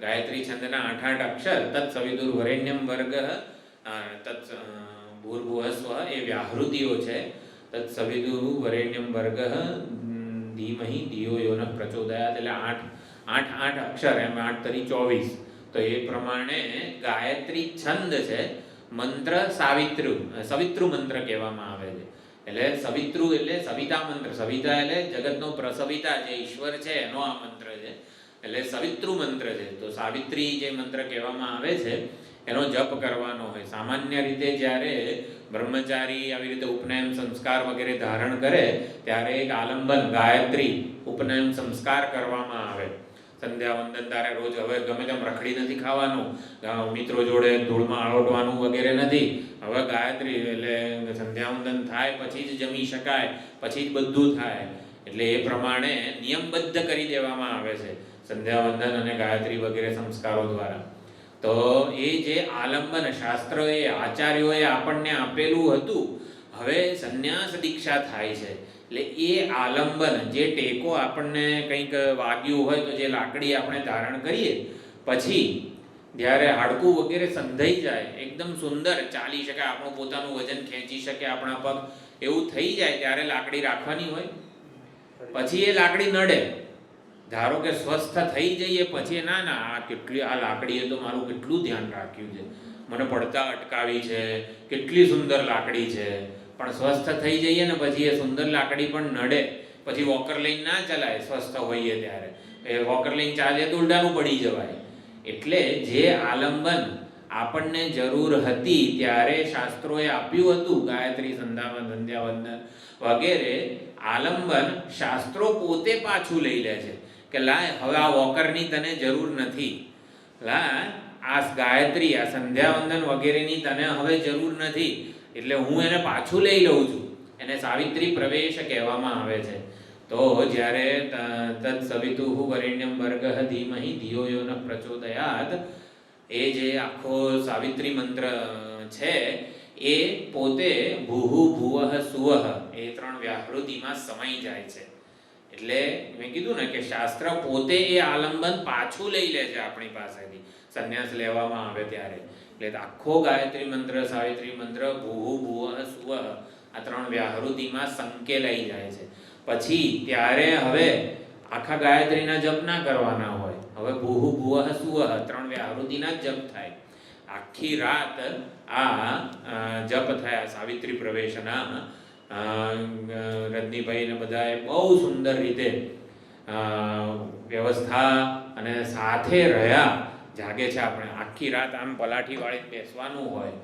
ગાયત્રી છંદના 8 અક્ષર, તત્સવિતુર્વરેણ્યં ભર્ગઃ, તત્ ભૂર્ભુવસ્વઃ એ વ્યાહૃતિઓ છે. તત્સવિતુર્વરેણ્યં ભર્ગઃ ધીમહિ ધિયો યો નઃ પ્રચોદયાત, એટલે 8 અક્ષર, એમ 8 તરી 24. તો એ પ્રમાણે ગાયત્રી છંદ છે. મંત્ર સવિતૃ મંત્ર કહેવામાં આવે છે. એટલે સવિતૃ એટલે સવિતા મંત્ર. સવિતા એટલે જગતનો પ્રસવિતા જે ઈશ્વર છે એનો આ મંત્ર છે. એટલે સવિતૃ મંત્ર છે. તો સાવિત્રી જે મંત્ર કહેવામાં આવે છે એનો જપ કરવાનો હોય. સામાન્ય રીતે જ્યારે બ્રહ્મચારી આવી રીતે ઉપનયન સંસ્કાર વગેરે ધારણ કરે ત્યારે એક આલંબન ગાયત્રી ઉપનયન સંસ્કાર કરવામાં આવે. સંધ્યાવંદન તારે રોજ હવે ગમે તેમ રખડી નથી ખાવાનું, મિત્રો જોડે ધૂળમાં આળોટવાનું વગેરે નથી. હવે ગાયત્રી એટલે સંધ્યાવંદન થાય પછી જ જમી શકાય, પછી જ બધું થાય. એટલે એ પ્રમાણે નિયમબદ્ધ કરી દેવામાં આવે છે સંધ્યાવંદન અને ગાયત્રી વગેરે સંસ્કારો દ્વારા. તો એ જે આલંબન શાસ્ત્રોએ, આચાર્યોએ આપણને આપેલું હતું, હવે સંન્યાસ દીક્ષા થાય છે. એટલે એ આલંબન, જે ટેકો આપણને કંઈક વાગ્યું હોય તો જે લાકડી આપણે ધારણ કરીએ, પછી જ્યારે હાડકું વગેરે સંધાઈ જાય, એકદમ સુંદર ચાલી શકે, આપણું પોતાનું વજન ખેંચી શકે આપણા પગ, એવું થઈ જાય ત્યારે લાકડી રાખવાની હોય. પછી એ લાકડી નડે. ધારો કે સ્વસ્થ થઈ જઈએ પછી ના આ લાકડીએ તો મારું કેટલું ધ્યાન રાખ્યું છે, મને પડતા અટકાવી છે, કેટલી સુંદર લાકડી છે. પણ સ્વસ્થ થઈ જઈએ ને પછી એ સુંદર લાકડી પણ નડે. પછી વોકર લઈને ના ચલાય સ્વસ્થ હોઈએ ત્યારે. એ વોકર લઈને ચાલીએ તો ઉલટાનું પડી જવાય. એટલે જે આલંબન આપણને જરૂર હતી ત્યારે શાસ્ત્રોએ આપ્યું હતું, ગાયત્રી, સંધ્યાવંદન વગેરે આલંબન શાસ્ત્રો પોતે પાછું લઈ લે છે કે લાય હવે આ વોકરની તને જરૂર નથી, આ ગાયત્રી, આ સંધ્યાવંદન વગેરેની તને હવે જરૂર નથી, એટલે હું એને પાછું લઈ લઉં છું. એને સાવિત્રી પ્રવેશ કહેવામાં આવે છે. તો જ્યારે તત્સવિતુઃ વરેણ્યં ભર્ગઃ ધીમહિ ધિયો યો નઃ પ્રચોદયાત, એ જે આખો સાવિત્રી મંત્ર છે એ પોતે ભૂહુ ભુવઃ સુવઃ એ 3 વ્યાહૃતિમાં સમાઈ જાય છે. એટલે મેં કીધું ને કે શાસ્ત્ર પોતે એ આલંબન પાછું લઈ લે છે આપણી પાસેથી સંન્યાસ લેવામાં આવે ત્યારે. એટલે આખો ગાયત્રી મંત્ર, સાવિત્રી મંત્ર ભૂહુ ભુવઃ સુવઃ આ 3 વ્યાહૃતિમાં સંકેલાઈ જાય છે. પછી ત્યારે હવે આખા ગાયત્રીના જપ ના કરવાના હોય, હવે ભૂહુ ભુવઃ સુવઃ 3 વ્યાહૃતિના જ જપ થાય. આખી રાત આ જપ થયા સાવિત્રી પ્રવેશના. રજનીભાઈ ને બધાએ બહુ સુંદર રીતે વ્યવસ્થા અને સાથે રહ્યા. જાગે છે આપણે આખી રાત, આમ પલાઠી વાળીને બેસવાનું હોય.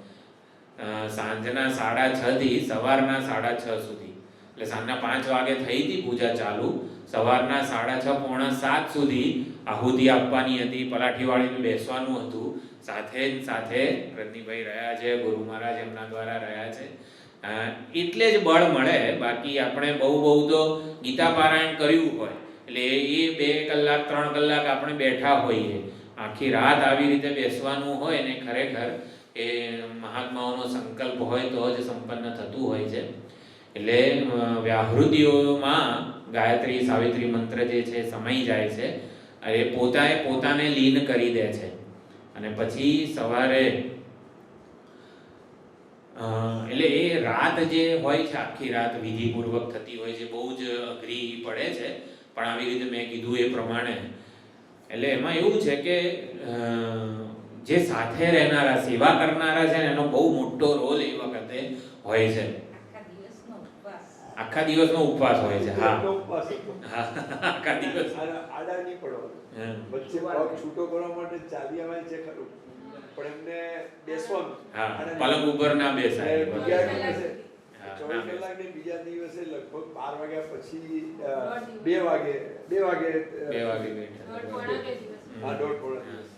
સાંજના 6:30 થી સવારના 6:30 સુધી, એટલે સાંજના 5 વાગે થઈ હતી પૂજા ચાલુ, સવારના 6:30 પોણા 7 સુધી આહુતિ આપવાની હતી, પલાઠી વાળીને બેસવાનું હતું. સાથે રજનીભાઈ રહ્યા છે, ગુરુ મહારાજ એમના દ્વારા રહ્યા છે, એટલે જ બળ મળે. બાકી આપણે બહુ તો ગીતા પારાયણ કર્યું હોય એટલે એ 2 કલાક 3 કલાક આપણે બેઠા હોઈએ, આખી રાત આવી રીતે બેસવાનું હોય ને ખરેખર એ મહાત્માઓનો સંકલ્પ હોય તો જ સંપન્ન થતું હોય છે. એટલે વ્યાહૃતિઓમાં ગાયત્રી સાવિત્રી મંત્ર જે છે સમાઈ જાય છે, એ પોતાને લીન કરી દે છે. અને પછી સવારે એટલે એ રાત જે હોય છે આખી રાત વિધિપૂર્વક થતી હોય છે, બહુ જ અઘરી પડે છે, પણ આવી રીતે મેં કીધું એ પ્રમાણે. એટલે એમાં એવું છે કે જે સાથે રહેનારા સેવા કરનારા છે ને એનો બહુ મોટો રોલ એ વખતે હોય છે. આખા દિવસનો ઉપવાસ હોય છે. હા, આખા દિવસ આડા નહીં પડવાનું, વચ્ચે પગ છૂટો કરવા માટે ચાલી આવે છે ખરું, પણ એમને બેસવાનું. હા, પલંગ ઉપર ના બેસાય. બીજા દિવસે 24 કલાક ને બીજા દિવસે લગભગ 12 વાગ્યા પછી 2 વાગે બેઠા. હા, દોઢ પોણા દિવસ.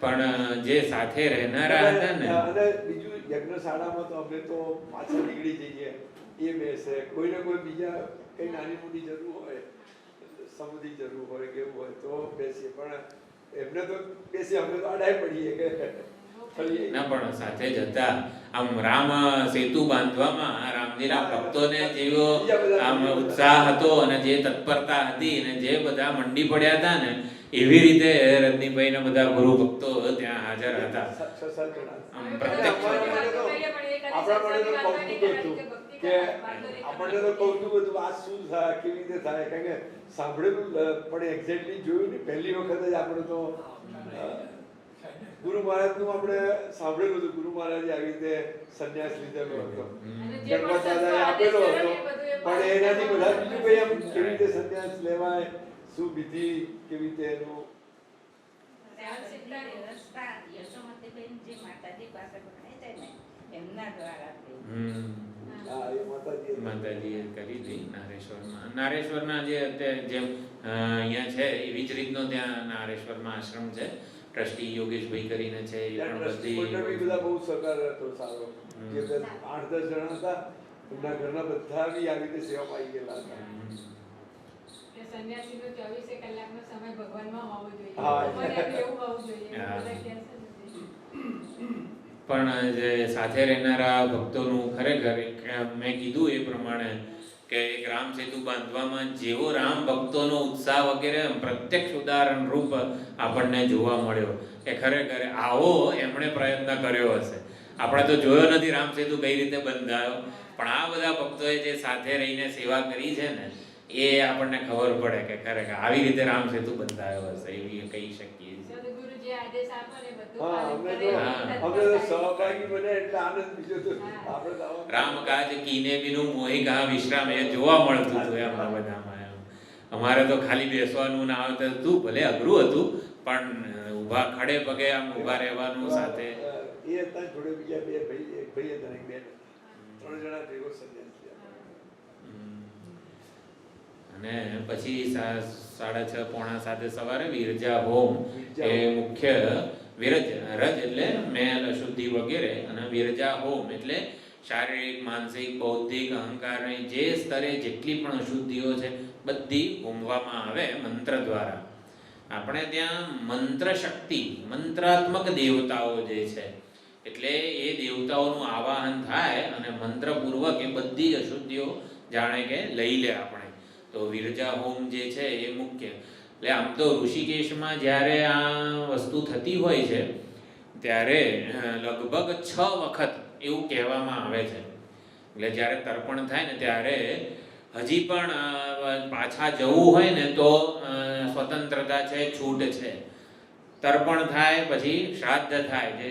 પણ જે સાથે રહેનારા હતા ને, અને બીજું યજ્ઞશાળામાં તો અમે તો પાછા નીકળી જઈએ, એ બેસે, કોઈને કોઈ બીજા કઈ નાની મોટી જરૂર હોય, સમુદ્રી જરૂર હોય કેવું હોય તો બેસીએ, પણ એમને તો બેસી અમે તો આડાય પડીએ કે ના. પણ સાથે જતા આમ રામ સેતુ બાંધવામાં રામજીના ભક્તોને જેવો આમ ઉત્સાહ હતો અને જે તત્પરતા હતી અને જે બધા મંડી પડ્યા હતા ને, એવી રીતે રજનીભાઈ ના બધા ગુરુ ભક્તો ત્યાં હાજર હતા. આમ પ્રત્યક્ષ કે આપણને તો કૌતુક હતું આ શું થાય, કેવી રીતે થાય, કારણ કે સાંભળેલું પણ એક્ઝેક્ટલી જોયું ને પહેલી વખત જ આપણે તો ગુરુ મહારાજનું આપણે સાંભળેલું હતું. ગુરુ મહારાજે આવી રીતે સંન્યાસ લીધેલો હતો, ગણપત દાદાએ આપેલો હતો, પણ એનાથી બધા બીજું કઈ આમ કેવી રીતે સંન્યાસ લેવાય, શું વિધિ, કેવી રીતે એનું માતાજીએ કરી હતી નારેશ્વરના જે અત્યારે જેમ અહીંયા છે એવી જ રીતનો ત્યાં નારેશ્વરમાં આશ્રમ છે. ટ્રસ્ટી યોગેશભાઈ કરીને છે, એ પણ બધી બધા બહુ સહકાર હતો સારો. જે 8-10 જણા હતા એમના ઘરના બધા બી આવી રીતે સેવામાં આવી ગયેલા હતા. સંન્યાસીનો 24 કલાકનો સમય ભગવાનમાં હોવો જોઈએ. હા, એવું હોવું જોઈએ. પણ જે સાથે રહેનારા ભક્તોનું ખરેખર મેં કીધું એ પ્રમાણે કે એક રામ સેતુ બાંધવામાં જેવો રામ ભક્તોનો ઉત્સાહ વગેરે પ્રત્યક્ષ ઉદાહરણ રૂપ આપણને જોવા મળ્યો કે ખરેખર આવો એમણે પ્રયત્ન કર્યો હશે. આપણે તો જોયો નથી રામ સેતુ કઈ રીતે બંધાયો, પણ આ બધા ભક્તોએ જે સાથે રહીને સેવા કરી છે ને, એ આપણને ખબર પડે કે ખરેખર આવી રીતે રામ સેતુ બંધાયો હશે, એવી કહી શકીએ. રામ કાજ કીને બીનું મોહી કહા વિશ્રામ, એ જોવા મળતું હતું એમાં બધામાં. અમારે તો ખાલી બેસવાનું ના આવતું હતું, ભલે અઘરું હતું, પણ ઊભા ખડે પગે આમ ઊભા રહેવાનું સાથે. એ હતા જોડે બીજા 2 ભાઈ, એક ભાઈ હતા એક બેન, 3 જણા ભેગો સંન્યાસ લીધો. અને પછી 6:30 પોણા 7 સવારે વિરજા હોમ, એ મુખ્ય રજ એટલે મેલ અશુદ્ધિ વગેરે, અને વિરજા હોમ એટલે શારીરિક, માનસિક, બૌદ્ધિક, અહંકારની જે સ્તરે જેટલી પણ અશુદ્ધિઓ છે બધી હોમવામાં આવે મંત્ર દ્વારા. આપણે ત્યાં મંત્ર શક્તિ, મંત્રાત્મક દેવતાઓ જે છે, એટલે એ દેવતાઓનું આવાહન થાય અને મંત્રપૂર્વક એ બધી જ અશુદ્ધિઓ જાણે કે લઈ લે આપણે. તો વિરજા હોમ જે છે એ મુખ્ય. એટલે આમ તો ઋષિકેશમાં જ્યારે આ વસ્તુ થતી હોય છે ત્યારે લગભગ 6 વખત એવું કહેવામાં આવે છે. એટલે જ્યારે તર્પણ થાય ને ત્યારે હજી પણ પાછા જવું હોય ને તો સ્વતંત્રતા છે, છૂટ છે. તર્પણ થાય પછી શ્રાદ્ધ થાય, જે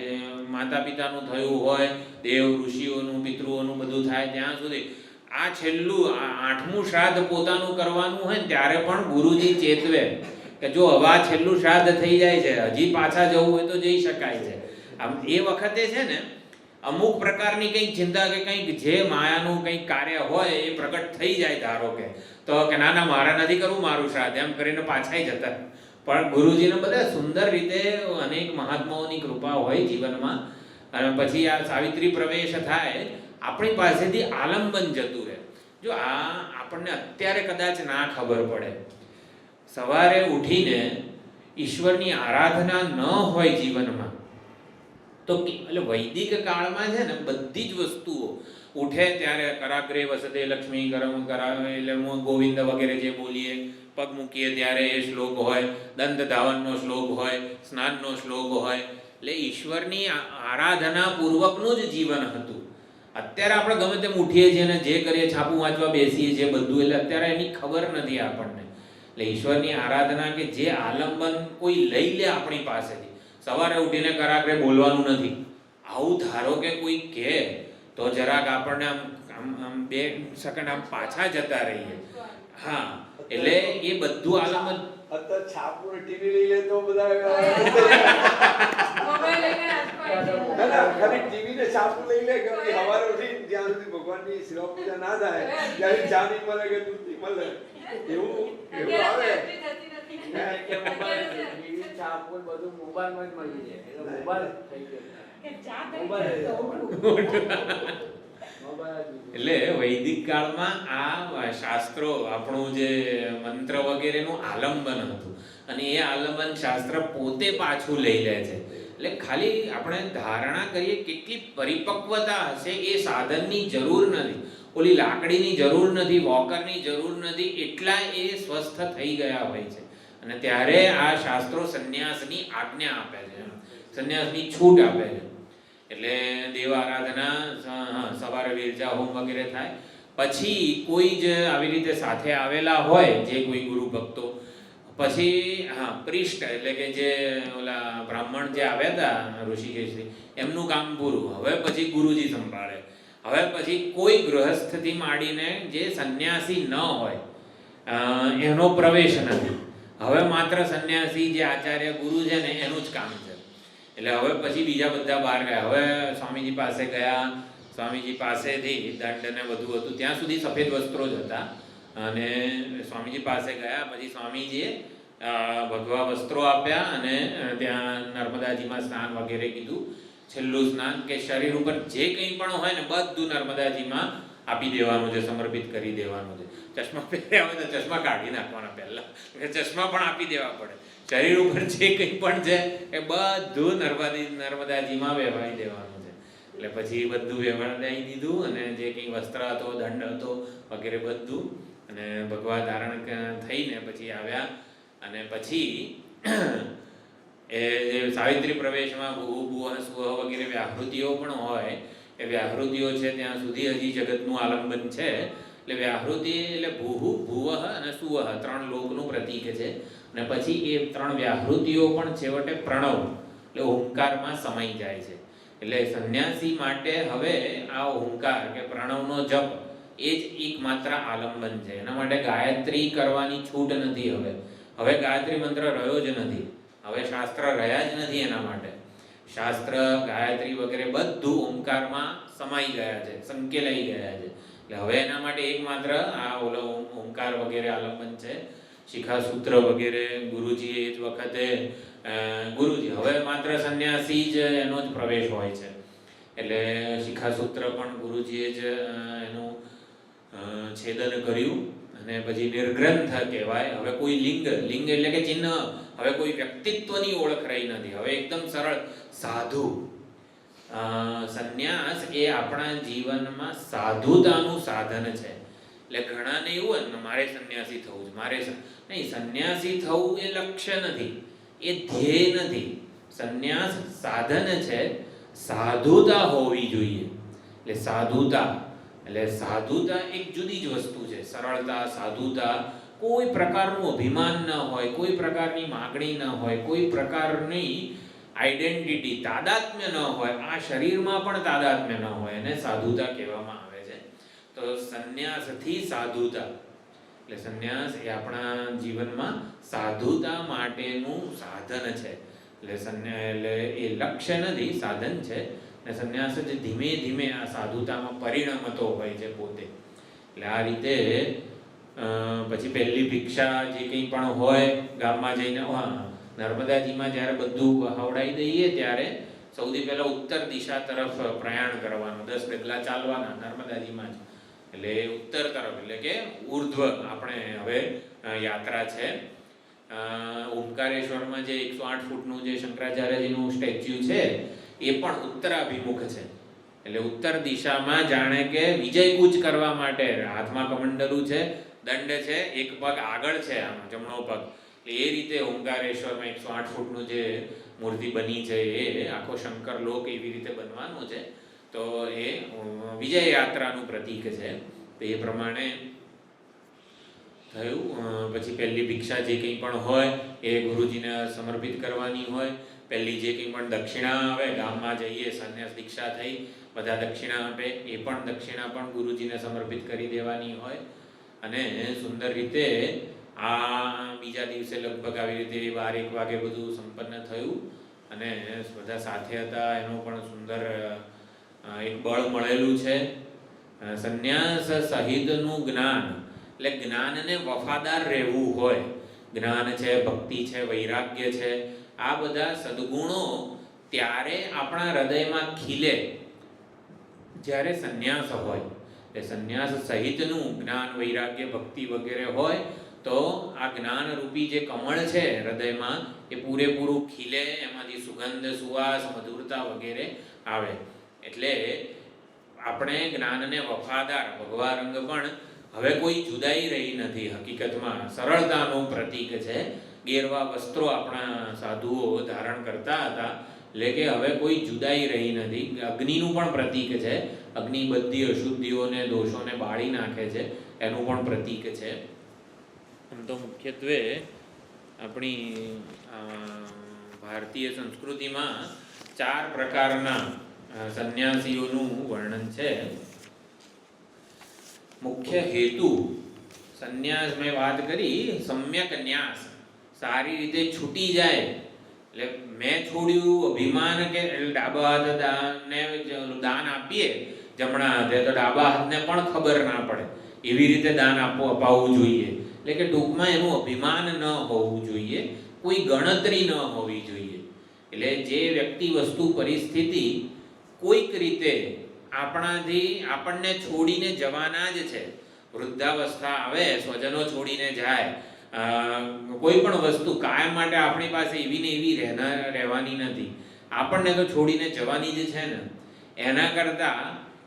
માતા પિતાનું થયું હોય, દેવ ઋષિઓનું પિતૃઓનું બધું થાય ત્યાં સુધી. આ છેલ્લું 8મું શ્રાદ્ધ પોતાનું કરવાનું હોય ને ત્યારે પણ ગુરુજી ચેતવે કે જો હવે આ છેલ્લું શ્રાદ્ધ થઈ જાય છે, હજી પાછા જવું હોય તો જઈ શકાય છે. આમ એ વખતે છે ને અમુક પ્રકારની કંઈક ચિંતા કે કંઈક જે માયાનું કંઈક કાર્ય હોય એ પ્રગટ થઈ જાય ધારો કે, તો તો કે ના ના મારે નથી કરવું મારું શ્રાદ્ધ, એમ કરીને પાછા જતા. પણ ગુરુજીને બધા સુંદર રીતે અનેક મહાત્માઓની કૃપા હોય જીવનમાં, અને પછી આ સાવિત્રી પ્રવેશ થાય, આપણી પાસેથી આલંબન જતું રહે. જો આ આપણને અત્યારે કદાચ ના ખબર પડે, સવારે ઉઠીને ઈશ્વરની આરાધના ન હોય જીવનમાં, તો એટલે વૈદિક કાળમાં છે ને બધી જ વસ્તુઓ ઉઠે ત્યારે કરાગ્રે વસતે લક્ષ્મી કરમ કરાવે એટલે ગોવિંદ વગેરે જે બોલીએ, પગ મૂકીએ ત્યારે એ શ્લોક હોય, દંત ધાવનનો શ્લોક હોય, સ્નાનનો શ્લોક હોય, એટલે ઈશ્વરની આરાધના પૂર્વકનું જ જીવન હતું. અત્યારે આપણે ગમે તેમ ઉઠીએ છીએ અને જે કરીએ છાપું વાંચવા બેસીએ છીએ બધું, એટલે અત્યારે એની ખબર નથી આપણને. એટલે ઈશ્વરની આરાધના કે જે આલંબન કોઈ લઈ લે આપણી પાસેથી, સવારે ઉઠીને કરાગ્રે બોલવાનું નથી, આવું ધારો કે કોઈ કહે તો જરાક આપણને આમ 2 સેકન્ડ આમ પાછા જતા રહીએ. હા, એટલે એ બધું આલંબન. અત્યારે છાપું ટીવી લઈ લે તો બધા મોબાઈલ લઈને હાથમાં ના ના ખાલી ટીવી ને છાપું લઈ લે કે સવારે ઉઠી જ્યાં સુધી ભગવાનની સેવા પૂજા ના થાય ત્યારે ચા નહીં મળે કે દૂધ નહીં મળે, એવું આવે. કે મોબાઈલ ટીવી છાપું બધું મોબાઈલમાં જ મળી જાય, એટલે મોબાઈલ થઈ ગયો. એટલે વૈદિક કાળમાં આ શાસ્ત્રો આપણું જે મંત્ર વગેરેનું આલંબન હતું, અને એ આલંબન શાસ્ત્ર પોતે પાછું લઈ લે છે. એટલે ખાલી આપણે ધારણા કરીએ કેટલી પરિપક્વતા હશે, એ સાધનની જરૂર નથી, ઓલી લાકડીની જરૂર નથી, વોકરની જરૂર નથી, એટલા એ સ્વસ્થ થઈ ગયા હોય છે. અને ત્યારે આ શાસ્ત્રો સંન્યાસની આજ્ઞા આપે છે, સંન્યાસની છૂટ આપે છે. એટલે દેવ આરાધના સવારે વિરજા હોમ વગેરે થાય, પછી કોઈ જ આવી રીતે સાથે આવેલા હોય જે કોઈ ગુરુ ભક્તો, પછી પ્રિષ્ટ એટલે કે જે ઓલા બ્રાહ્મણ જે આવ્યા હતા ઋષિકેશથી, એમનું કામ પૂરું. હવે પછી ગુરુજી સંભાળે. હવે પછી કોઈ ગૃહસ્થથી માંડીને જે સંન્યાસી ન હોય એનો પ્રવેશ નથી. હવે માત્ર સંન્યાસી જે આચાર્ય ગુરુ છે ને એનું જ કામ છે. એટલે હવે પછી બીજા બધા બહાર ગયા. હવે સ્વામીજી પાસે ગયા, સ્વામીજી પાસેથી દંડ ને બધું હતું, ત્યાં સુધી સફેદ વસ્ત્રો જ હતા, અને સ્વામીજી પાસે ગયા. પછી સ્વામીજીએ ભગવા વસ્ત્રો આપ્યા અને ત્યાં નર્મદાજીમાં સ્નાન વગેરે કીધું. છેલ્લું સ્નાન કે શરીર ઉપર જે કંઈ પણ હોય ને બધું નર્મદાજીમાં આપી દેવાનું છે, સમર્પિત કરી દેવાનું છે. ચશ્મા પહેર્યા હોય તો ચશ્મા કાઢી નાખવાના પહેલા, ચશ્મા પણ આપી દેવા પડે. શરીર ઉપર જે કંઈ પણ છે એ બધું નર્મદાજીમાં વહેવાઈ દેવાનું છે. એટલે પછી બધું વહેવાઈ દીધું, અને જે કંઈ વસ્ત્ર હતો, દંડ હતો વગેરે બધું, અને ભગવા ધારણ થઈને પછી આવ્યા. અને પછી એ જે સાવિત્રી પ્રવેશમાં ભૂ ભુવઃ સુવઃ વગેરે વ્યાહૃતિઓ પણ હોય, એ વ્યાહૃતિઓ છે ત્યાં સુધી હજી જગતનું આલંબન છે. એટલે વ્યાહૃતિ એટલે ભૂ ભુવઃ અને સુવઃ 3 લોકનું પ્રતીક છે. અને પછી એ 3 વ્યાહૃતિઓ પણ છેવટે પ્રણવ એટલે ઓંકારમાં સમાઈ જાય છે. એટલે સંન્યાસી માટે હવે આ ઓંકાર કે પ્રણવનો જપ એ જ એકમાત્ર આલંબન છે. એના માટે ગાયત્રી કરવાની છૂટ નથી. હવે ગાયત્રી મંત્ર રહ્યો જ નથી. હવે શાસ્ત્ર રહ્યા જ નથી. એના માટે શાસ્ત્ર, ગાયત્રી વગેરે બધું ઓંકારમાં સમાઈ ગયા છે, સંકેલાઈ ગયા છે. એટલે હવે એના માટે એકમાત્ર આ ઓલો ઓંકાર વગેરે આલંબન છે. શિખાસૂત્ર વગેરે ગુરુજી એ જ વખતે ગુરુજી હવે માત્ર સંન્યાસી જ એનો જ પ્રવેશ હોય છે. એટલે શિખાસૂત્ર પણ ગુરુજીએ જ એનું છેદન કર્યું, અને પછી નિર્ગ્રંથ કહેવાય. હવે કોઈ લિંગ એટલે કે ચિહ્ન, હવે કોઈ વ્યક્તિત્વની ઓળખ રહી નથી. હવે એકદમ સરળ સાધુ. સંન્યાસ એ આપણા જીવનમાં સાધુતાનું સાધન છે. એટલે ઘણાને એવું હોય ને મારે સંન્યાસી થવું છે, મારે નહીં. સંન્યાસી થવું એ લક્ષ્ય નથી, એ ધ્યેય નથી. સંન્યાસ સાધન છે. સાધુતા હોવી જોઈએ. એટલે સાધુતા એક જુદી જ વસ્તુ છે. સરળતા, સાધુતા, કોઈ પ્રકારનું અભિમાન ન હોય, કોઈ પ્રકારની માગણી ન હોય, કોઈ પ્રકારની આઈડેન્ટિટી, તાદાત્મ્ય ન હોય. આ શરીરમાં પણ તાદાત્મ્ય ન હોય, એને સાધુતા કહેવામાં આવે છે. તો સંન્યાસથી સાધુતા, એટલે સંન્યાસ એ આપણા જીવનમાં સાધુતા માટેનું સાધન છે. એટલે એ લક્ષ્ય નથી, સાધન છે. અને સંન્યાસ જ ધીમે ધીમે આ સાધુતામાં પરિણમતો હોય છે પોતે. એટલે આ રીતે પછી પહેલી ભિક્ષા જે કંઈ પણ હોય ગામમાં જઈને, નર્મદાજીમાં જ્યારે બધું વહાવડાવી દઈએ ત્યારે સૌથી પહેલાં ઉત્તર દિશા તરફ પ્રયાણ કરવાનું, 10 ડગલા ચાલવાના નર્મદાજીમાં જ, એટલે ઉત્તર તરફ, એટલે કે ઉર્ધ્વ આપણે હવે યાત્રા છે. ઓમકારેશ્વરમાં જે 108 ફૂટનું જે શંકરાચાર્યજીનું સ્ટેચ્યુ છે એ પણ ઉત્તરાભિમુખ છે, એટલે ઉત્તર દિશામાં જાણે કે વિજયકૂચ કરવા માટે હાથમાં કમંડલું છે, દંડ છે, એક પગ આગળ છે, આમ જમણો પગ, એટલે એ રીતે ઓમકારેશ્વરમાં 108 ફૂટનું જે મૂર્તિ બની છે એ આખો શંકર લોક એવી રીતે બનવાનું છે. તો એ વિજય યાત્રાનું પ્રતીક છે. તો એ પ્રમાણે થયું. પછી પહેલી ભિક્ષા જે કંઈ પણ હોય એ ગુરુજીને સમર્પિત કરવાની હોય. પહેલી જે કંઈ પણ દક્ષિણા આવે, ગામમાં જઈએ સંન્યાસ દીક્ષા થઈ, બધા દક્ષિણા આપે, એ પણ દક્ષિણા પણ ગુરુજીને સમર્પિત કરી દેવાની હોય. અને સુંદર રીતે આ બીજા દિવસે લગભગ આવી રીતે 12-1 વાગે બધું સંપન્ન થયું અને બધા સાથે હતા, એનું પણ સુંદર એક બળ મળેલું છે. સંન્યાસ સહિતનું જ્ઞાન, એટલે જ્ઞાનને વફાદાર રહેવું હોય, જ્ઞાન છે, ભક્તિ છે, વૈરાગ્ય છે, આ બધા સદગુણો ત્યારે આપણા હૃદયમાં ખીલે જ્યારે સંન્યાસ હોય. એ સંન્યાસ સહિતનું જ્ઞાન, વૈરાગ્ય, ભક્તિ વગેરે હોય તો આ જ્ઞાન રૂપી જે કમળ છે હૃદયમાં એ પૂરેપૂરું ખીલે, એમાંથી સુગંધ, સુવાસ, મધુરતા વગેરે આવે. એટલે આપણે જ્ઞાનને વફાદાર, ભગવા રંગ પણ હવે કોઈ જુદાઈ રહી નથી, હકીકતમાં સરળતાનું પ્રતીક છે. ગેરવા વસ્ત્રો આપણા સાધુઓ ધારણ કરતા હતા, એટલે કે હવે કોઈ જુદાઈ રહી નથી. અગ્નિનું પણ પ્રતીક છે, અગ્નિ બધી અશુદ્ધિઓને, દોષોને બાળી નાખે છે, એનું પણ પ્રતીક છે. આમ તો મુખ્યત્વે આપણી ભારતીય સંસ્કૃતિમાં 4 પ્રકારના સંન્યાસીઓનું વર્ણન છે. મુખ્ય હેતુ સંન્યાસ મેં વાત કરી, સમ્યક ન્યાસ, સારી રીતે છૂટી જાય. એટલે મેં છોડ્યું અભિમાન કે ડાબા હાથ દાન આપીએ જમણા હાથે તો ડાબા હાથને પણ ખબર ના પડે એવી રીતે દાન અપાવવું જોઈએ. એટલે કે ટૂંકમાં એનું અભિમાન ન હોવું જોઈએ, કોઈ ગણતરી ન હોવી જોઈએ. એટલે જે વ્યક્તિ, વસ્તુ, પરિસ્થિતિ કોઈક રીતે આપણને છોડીને જવાના જ છે. વૃદ્ધાવસ્થા આવે, સ્વજનો છોડીને જાય, કોઈ પણ વસ્તુ કાયમ માટે આપણી પાસે એવી ને એવી રહેવાની નથી, આપણને તો છોડીને જવાની જ છે ને. એના કરતાં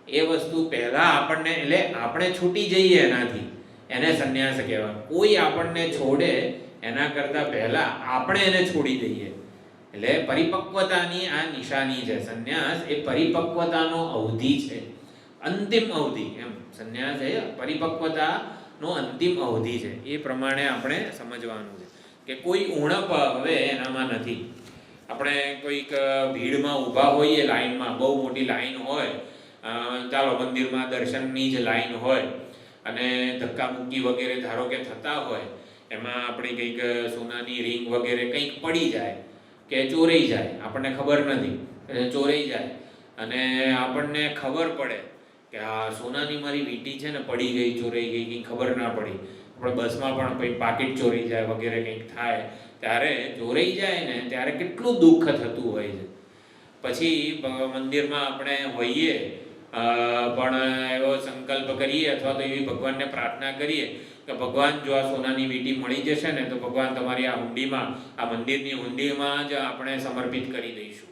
એ વસ્તુ પહેલાં આપણને, એટલે આપણે છૂટી જઈએ એનાથી, એને સંન્યાસ કહેવાય. કોઈ આપણને છોડે એના કરતાં પહેલાં આપણે એને છોડી દઈએ એટલે પરિપક્વતાની આ નિશાની છે. સંન્યાસ એ પરિપક્વતાનો અવધિ છે, અંતિમ અવધિ. એમ સંન્યાસ એ પરિપક્વતાનો અંતિમ અવધિ છે. એ પ્રમાણે આપણે સમજવાનું છે કે કોઈ ઉણપ હવે એનામાં નથી. આપણે કોઈક ભીડમાં ઊભા હોઈએ, લાઈનમાં, બહુ મોટી લાઈન હોય, ચાલો મંદિરમાં દર્શનની જ લાઈન હોય અને ધક્કામુક્કી વગેરે ધારો કે થતા હોય, એમાં આપણી કંઈક સોનાની રિંગ વગેરે કંઈક પડી જાય કે ચોરાઈ જાય, આપણને ખબર નથી, ચોરાઈ જાય અને આપણને ખબર પડે કે આ સોનાની મારી વીંટી છે ને પડી ગઈ, ચોરાઈ ગઈ, કંઈ ખબર ના પડી. આપણે બસમાં પણ કંઈક પાકીટ ચોરાઈ જાય વગેરે કંઈક થાય, ત્યારે ચોરાઈ જાય ને ત્યારે કેટલું દુઃખ થતું હોય છે. પછી મંદિરમાં આપણે હોઈએ પણ એવો સંકલ્પ કરીએ અથવા તો એવી ભગવાનને પ્રાર્થના કરીએ કે ભગવાન જો આ સોનાની વીંટી મળી જશે ને તો ભગવાન તમારી આ હુંડીમાં, આ મંદિરની હુંડીમાં જ આપણે સમર્પિત કરી દઈશું.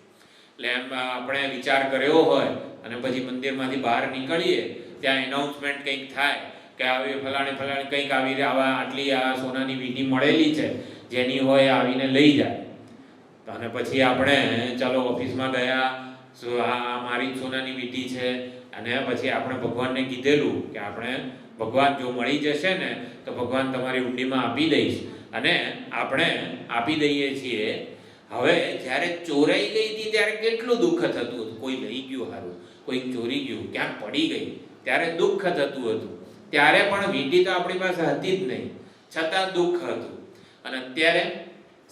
એટલે એમ આપણે વિચાર કર્યો હોય અને પછી મંદિરમાંથી બહાર નીકળીએ, ત્યાં એનાઉન્સમેન્ટ કંઈક થાય કે આવી ફલાણી કંઈક આવી આટલી આ સોનાની વીંટી મળેલી છે, જેની હોય આવીને લઈ જાય. અને પછી આપણે ચાલો ઓફિસમાં ગયા, આ મારી સોનાની વીંટી છે, અને પછી આપણે ભગવાનને કીધેલું કે આપણે ભગવાન જો મળી જશે ને તો ભગવાન તમારી હુંડીમાં આપી દઈશ, અને આપણે આપી દઈએ છીએ. હવે જ્યારે ચોરાઈ ગઈ હતી ત્યારે કેટલું દુઃખ થતું હતું. કોઈ લઈ ગયું સારું, કોઈ ચોરી ગયું, ક્યાંક પડી ગઈ, ત્યારે દુઃખ થતું હતું. ત્યારે પણ વીંટી તો આપણી પાસે હતી જ નહીં, છતાં દુઃખ હતું. અને અત્યારે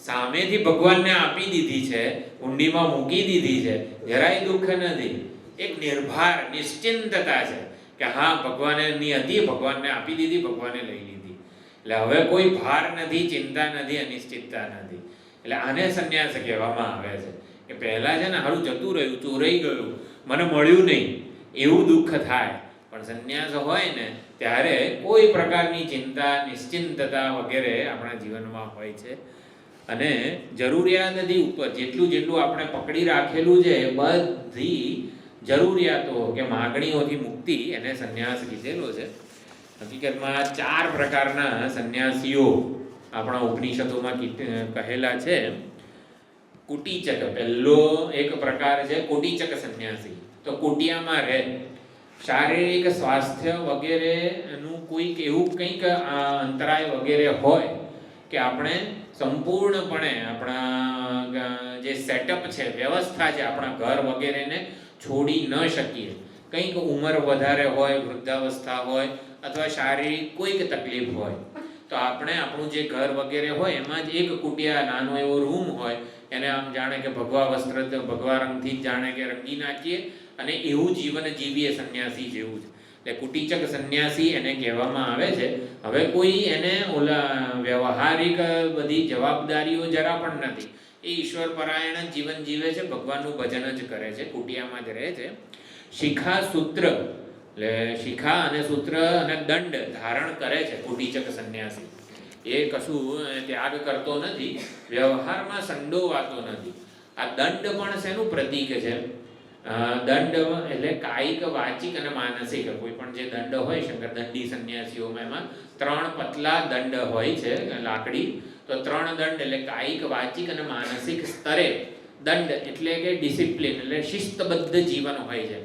સામેથી ભગવાનને આપી દીધી છે, હુંડીમાં મૂકી દીધી છે, જરાય દુઃખ નથી. એક નિર્ભાર નિશ્ચિંતતા છે કે હા ભગવાનની હતી, ભગવાનને આપી દીધી, ભગવાને લઈ લીધી. એટલે હવે કોઈ ભાર નથી, ચિંતા નથી, અનિશ્ચિતતા નથી. એટલે આને સંન્યાસ કહેવામાં આવે છે. કે પહેલા છે ને હારું જતું રહ્યું, ચોરાઈ ગયું, મને મળ્યું નહીં, એવું દુઃખ થાય. પણ સંન્યાસ હોય ને ત્યારે કોઈ પ્રકારની ચિંતા, નિશ્ચિંતતા વગેરે આપણા જીવનમાં હોય છે. અને જરૂરિયાતથી ઉપર જેટલું આપણે પકડી રાખેલું છે બધી જરૂરિયાતો કે માગણીઓથી મુક્તિ, એને સંન્યાસ કીધેલો છે. હકીકતમાં 4 પ્રકારના સંન્યાસીઓ આપણા ઉપનિષદોમાં કહેલા છે. કુટીચક પહેલો એક પ્રકાર છે, કુટીચક સંન્યાસી. તો કુટિયામાં રહે, શારીરિક સ્વાસ્થ્ય વગેરેનું કોઈક એવું કંઈક અંતરાય વગેરે હોય કે આપણે સંપૂર્ણપણે આપણા જે સેટઅપ છે, વ્યવસ્થા છે, આપણા ઘર વગેરેને છોડી ન શકીએ. કંઈક ઉંમર વધારે હોય, વૃદ્ધાવસ્થા હોય, અથવા શારીરિક કોઈક તકલીફ હોય, તો આપણે આપણું જે ઘર વગેરે હોય એમાં જ એક કુટિયા નાનો એવો રૂમ હોય, એને આમ જાણે કે ભગવા વસ્ત્ર, ભગવા રંગથી જાણે કે રંગી નાખીએ અને એવું જીવન જીવીએ સંન્યાસી જેવું જ. એટલે કુટીચક સંન્યાસી એને કહેવામાં આવે છે. હવે કોઈ એને ઓલા વ્યવહારિક બધી જવાબદારીઓ જરા પણ નથી, એ ઈશ્વર પરાયણ જીવન જીવે છે, ભગવાનનું ભજન જ કરે છે, કુટિયામાં જ રહે છે. શિખા સૂત્ર, એટલે શિખા અને સૂત્ર અને દંડ ધારણ કરે છે કુટીચક સંન્યાસી. એ કશું ત્યાગ કરતો નથી, વ્યવહારમાં સંડોવાતો નથી. આ દંડ પણ શેનું પ્રતીક છે? દંડ એટલે કાયિક, વાચિક અને માનસિક. કોઈ પણ જે દંડ હોય, શંકર દંડી સંન્યાસીઓમાં એમાં 3 પતલા દંડ હોય છે, લાકડી. તો 3 દંડ એટલે કાયિક, વાચિક અને માનસિક સ્તરે દંડ એટલે કે ડિસિપ્લિન, એટલે શિસ્તબદ્ધ જીવન હોય છે.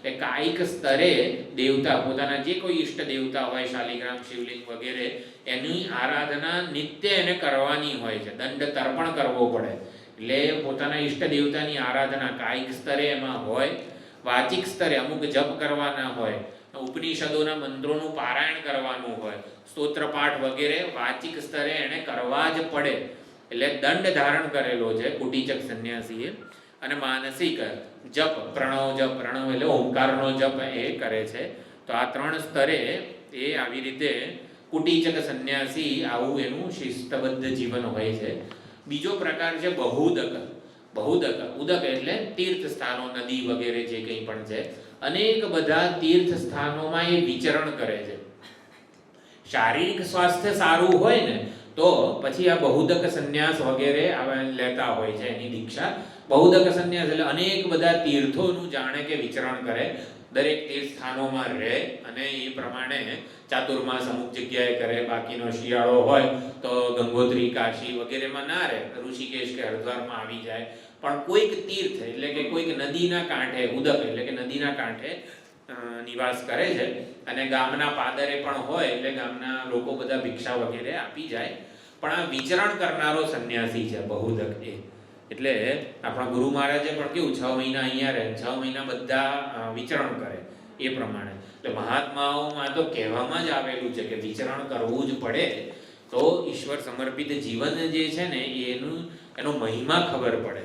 એ કાયિક સ્તરે દેવતા, પોતાના જે કોઈ ઈષ્ટ દેવતા હોય, શાલિગ્રામ, શિવલિંગ વગેરે, એની આરાધના નિત્ય એને કરવાની હોય છે. દંડ તર્પણ કરવો પડે, એટલે પોતાના ઈષ્ટ દેવતાની આરાધના કાયિક સ્તરે એમાં હોય. વાચિક સ્તરે અમુક જપ કરવાના હોય, ઉપનિષદોના મંત્રોનું પારાયણ કરવાનું હોય, સ્તોત્ર પાઠ વગેરે વાચિક સ્તરે એને કરવા જ પડે. એટલે દંડ ધારણ કરેલો છે કુટીચક સંન્યાસીએ. અને માનસિક જપ, પ્રણવ જપ, પ્રણવ એટલે ઓમકારનો જપ એ કરે છે. તો આ 3 સ્તરે એ આવી રીતે કુટીચક સંન્યાસી આવું એનું શિસ્તબદ્ધ જીવન હોય છે. બીજો પ્રકાર છે બહુદક. બહુદક, ઉદક એટલે તીર્થ સ્થાનો, નદી વગેરે જે કંઈ પણ છે, અનેક બધા તીર્થ સ્થાનોમાં એ વિચરણ કરે છે. શારીરિક સ્વાસ્થ્ય સારું હોય ને તો પછી આ બહુદક સંન્યાસ વગેરે લેતા હોય છે, એની દીક્ષા. બહુદક સંન્યાસ એટલે અનેક બધા તીર્થોનું જાણે કે વિચરણ કરે, દરેક તીર્થ સ્થાનોમાં રહે અને એ પ્રમાણે ચાતુર્માસ અમુક જગ્યાએ કરે. બાકીનો શિયાળો હોય તો ગંગોત્રી, કાશી વગેરેમાં ના રહે, ઋષિકેશ કે હરિદ્વારમાં આવી જાય. પણ કોઈક તીર્થ એટલે કે કોઈક નદીના કાંઠે, ઉદક એટલે કે નદીના કાંઠે નિવાસ કરે છે. અને ગામના પાદરે પણ હોય એટલે ગામના લોકો બધા ભિક્ષા વગેરે આપી જાય. પણ આ વિચરણ કરનારો સંન્યાસી છે બહુદક એ. એટલે આપણા ગુરુ મહારાજે પણ કેવું 6 મહિના અહીંયા રહે, 6 મહિના બધા વિચરણ કરે એ પ્રમાણે. એટલે મહાત્માઓમાં તો કહેવામાં જ આવેલું છે કે વિચરણ કરવું જ પડે, તો ઈશ્વર સમર્પિત જીવન જે છે ને એનો મહિમા ખબર પડે.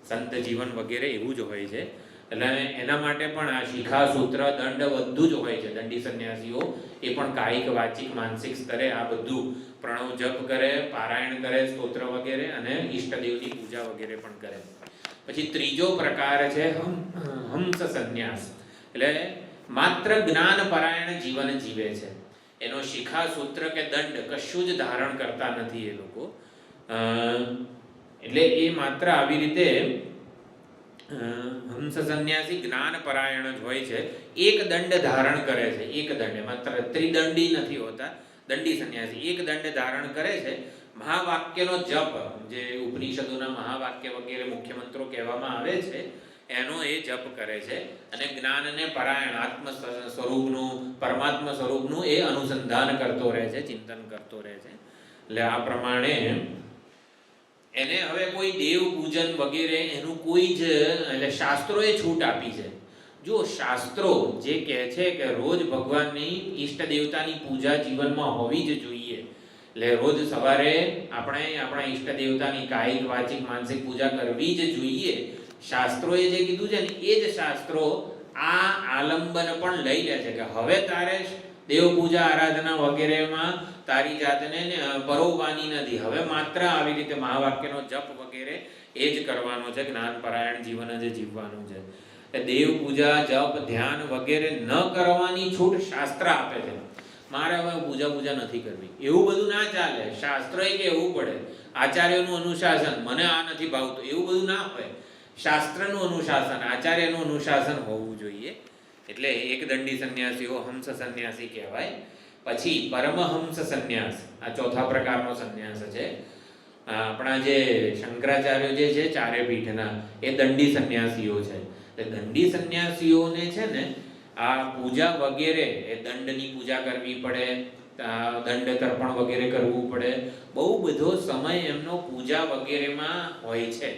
સંત જીવન વગેરે એવું જ હોય છે. એટલે એના માટે પણ આ શિખા, સૂત્ર, દંડ બધું જ હોય છે. દંડી સંન્યાસીઓ એ પણ કાયિક, વાચિક, માનસિક સ્તરે આ બધું પ્રણવ જપ કરે, પારાયણ કરે, સ્તોત્ર વગેરે, અને ઈષ્ટદેવની પૂજા વગેરે પણ કરે. પછી ત્રીજો પ્રકાર છે હંસ સંન્યાસ. એટલે માત્ર જ્ઞાન પરાયણ જીવન જીવે છે. એનો શિખા, સૂત્ર કે દંડ કશું જ ધારણ કરતા નથી એ લોકો. એટલે એ માત્ર આવી રીતે હંસ સંન્યાસી જ્ઞાન પરાયણ જ હોય છે. એક દંડ ધારણ કરે છે, એક દંડ, માત્ર ત્રિદંડી નથી હોતા. દંડી સંન્યાસી એક દંડ ધારણ કરે છે. મહાવાક્યનો જપ, જે ઉપનિષદોના મહાવાક્ય વગેરે મુખ્ય મંત્રો કહેવામાં આવે છે, એનો એ જપ કરે છે. અને જ્ઞાનને પરાયણ, આત્મ સ્વરૂપનું, પરમાત્મા સ્વરૂપનું એ અનુસંધાન કરતો રહે છે, ચિંતન કરતો રહે છે. એટલે આ પ્રમાણે એને હવે કોઈ દેવ પૂજન વગેરે એનું કોઈ જ, એટલે શાસ્ત્રોએ છૂટ આપી છે. જો શાસ્ત્રો જે કહે છે કે રોજ ભગવાનની ઈષ્ટ દેવતાની પૂજા જીવનમાં હોવી જ જોઈએ, એટલે રોજ સવારે આપણે આપણા ઈષ્ટ દેવતાની કાયિક, વાચિક, માનસિક પૂજા કરવી જ જોઈએ. શાસ્ત્રોએ જે કીધું છે ને એ જ શાસ્ત્રો આ આલંબન પણ લઈ લે છે કે હવે તારે દેવ પૂજા આરાધના વગેરેમાં તારી જાતને પરોવવાની નથી. હવે માત્ર આવી રીતે મહાવાક્યનો જપ વગેરે એ જ કરવાનો છે, જ્ઞાનપરાયણ જીવન જ જીવવાનું છે. દેવ પૂજા જપ ધ્યાન વગેરે ન કરવાની છૂટ શાસ્ત્ર આપે છે. મારે હવે પૂજા નથી કરવી એવું બધું ના ચાલે. શાસ્ત્રએ કહેવું પડે, આચાર્યનું અનુશાસન, મને આ નથી ભાવતું એવું બધું ના હોય. શાસ્ત્રનું અનુશાસન, આચાર્યનું અનુશાસન હોવું જોઈએ. એટલે એક દંડી સંન્યાસીઓ હંસ સંન્યાસી કહેવાય. પછી પરમહંસ સંન્યાસ, આ ચોથા પ્રકારનો સંન્યાસ છે. આપણા જે શંકરાચાર્યો જે છે ચારે પીઠના, એ દંડી સંન્યાસીઓ છે. એટલે દંડી સંન્યાસીઓને છે ને આ પૂજા વગેરે, એ દંડની પૂજા કરવી પડે, દંડ તર્પણ વગેરે કરવું પડે. બહુ બધો સમય એમનો પૂજા વગેરેમાં હોય છે.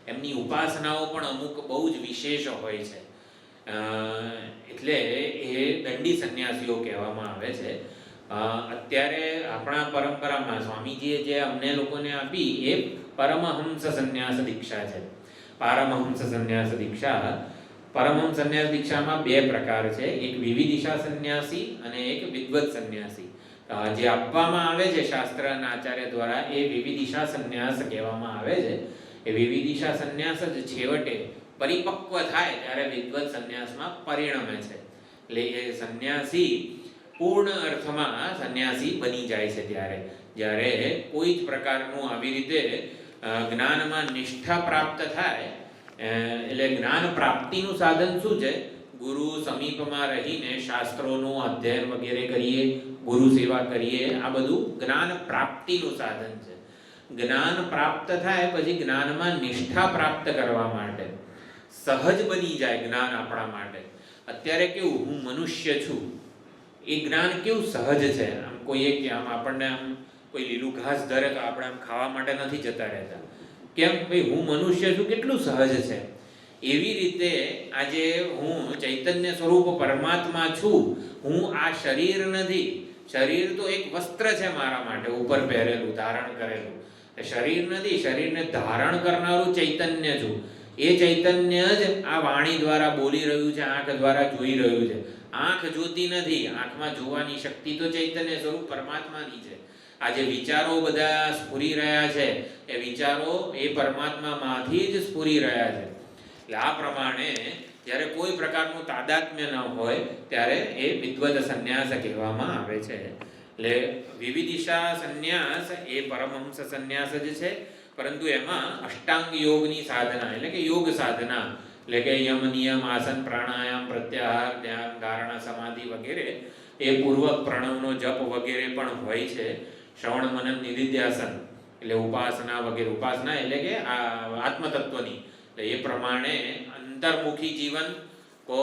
એમની ઉપાસનાઓ પણ અમુક બહુ જ વિશેષ હોય છે. એટલે એ દંડી સંન્યાસીઓ કહેવામાં આવે છે. અત્યારે આપણા પરંપરામાં સ્વામીજીએ જે અમને લોકોને આપી એ પરમહંસ સંન્યાસ દીક્ષા છે. પારમહંસ સંન્યાસ દીક્ષા. પરમહંસ સંન્યાસ દીક્ષામાં બે પ્રકાર છે, એક વિવિદિશા સંન્યાસી અને એક વિદ્વત સંન્યાસી. જે આપવામાં આવે છે શાસ્ત્રના આચાર્ય દ્વારા એ વિવિદિશા સંન્યાસ કહેવામાં આવે છે. એ વિવિદિશા સંન્યાસ જ છેવટે પરિપક્વ થાય ત્યારે વિદ્વત સંન્યાસમાં પરિણમે છે. એટલે એ સંન્યાસી પૂર્ણ અર્થમાં સંન્યાસી બની જાય છે ત્યારે, જ્યારે કોઈ જ પ્રકારનું આવી રીતે જ્ઞાનમાં નિષ્ઠા પ્રાપ્ત થાય. એટલે જ્ઞાન પ્રાપ્તિનું સાધન શું છે? ગુરુ સમીપમાં રહીને શાસ્ત્રોનું અધ્યયન વગેરે કરીએ, ગુરુ સેવા કરીએ, આ બધું જ્ઞાન પ્રાપ્તિનું સાધન છે. જ્ઞાન પ્રાપ્ત થાય પછી જ્ઞાનમાં નિષ્ઠા પ્રાપ્ત કરવા માટે સહજ બની જાય જ્ઞાન આપણા માટે. અત્યારે કેવું, હું મનુષ્ય છું, એ જ્ઞાન કેવું સહજ છે. આમ કોઈ એક આમ આપણને આમ કોઈ લીલું ઘાસ ધરે તો આપણે આમ ખાવા માટે નથી જતા રહેતા. કેમ? ભાઈ હું મનુષ્ય છું, કેટલું સહજ છે. એવી રીતે આજે હું ચૈતન્ય સ્વરૂપ પરમાત્મા છું, હું આ શરીર નથી. શરીર તો એક વસ્ત્ર છે મારા માટે, ઉપર પહેરેલું, ધારણ કરેલું. શરીર નથી, શરીરને ધારણ કરનારું ચૈતન્ય છું. એ ચૈતન્ય જ આ વાણી દ્વારા બોલી રહ્યું છે, આંખ દ્વારા જોઈ રહ્યું છે. આંખ જોતી નથી, આંખમાં જોવાની શક્તિ તો ચૈતન્ય સ્વરૂપ પરમાત્માની છે. આ જે વિચારો બધા સ્ફુરી રહ્યા છે, એ વિચારો એ પરમાત્મામાંથી જ સ્ફુરી રહ્યા છે. એટલે આ પ્રમાણે જ્યારે કોઈ પ્રકારનું તાદાત્મ્ય ન હોય ત્યારે એ વિદ્વત સંન્યાસ કહેવામાં આવે છે. એટલે વિવિદિશા સંન્યાસ એ પરમહંસ સંન્યાસ જ છે, પરંતુ એમાં અષ્ટાંગ યોગની સાધના, એટલે કે યોગ સાધના, એટલે કે યમ નિયમ આસન પ્રાણાયામ પ્રત્યાહાર ધ્યાન ધારણા સમાધિ વગેરે, એ પૂર્વક પ્રણવનો જપ વગેરે પણ હોય છે. શ્રવણ મનન નિધિધ્યાસન એટલે ઉપાસના વગેરે. ઉપાસના એટલે કે આત્મતત્વની. એટલે એ પ્રમાણે અંતર્મુખી જીવન કો,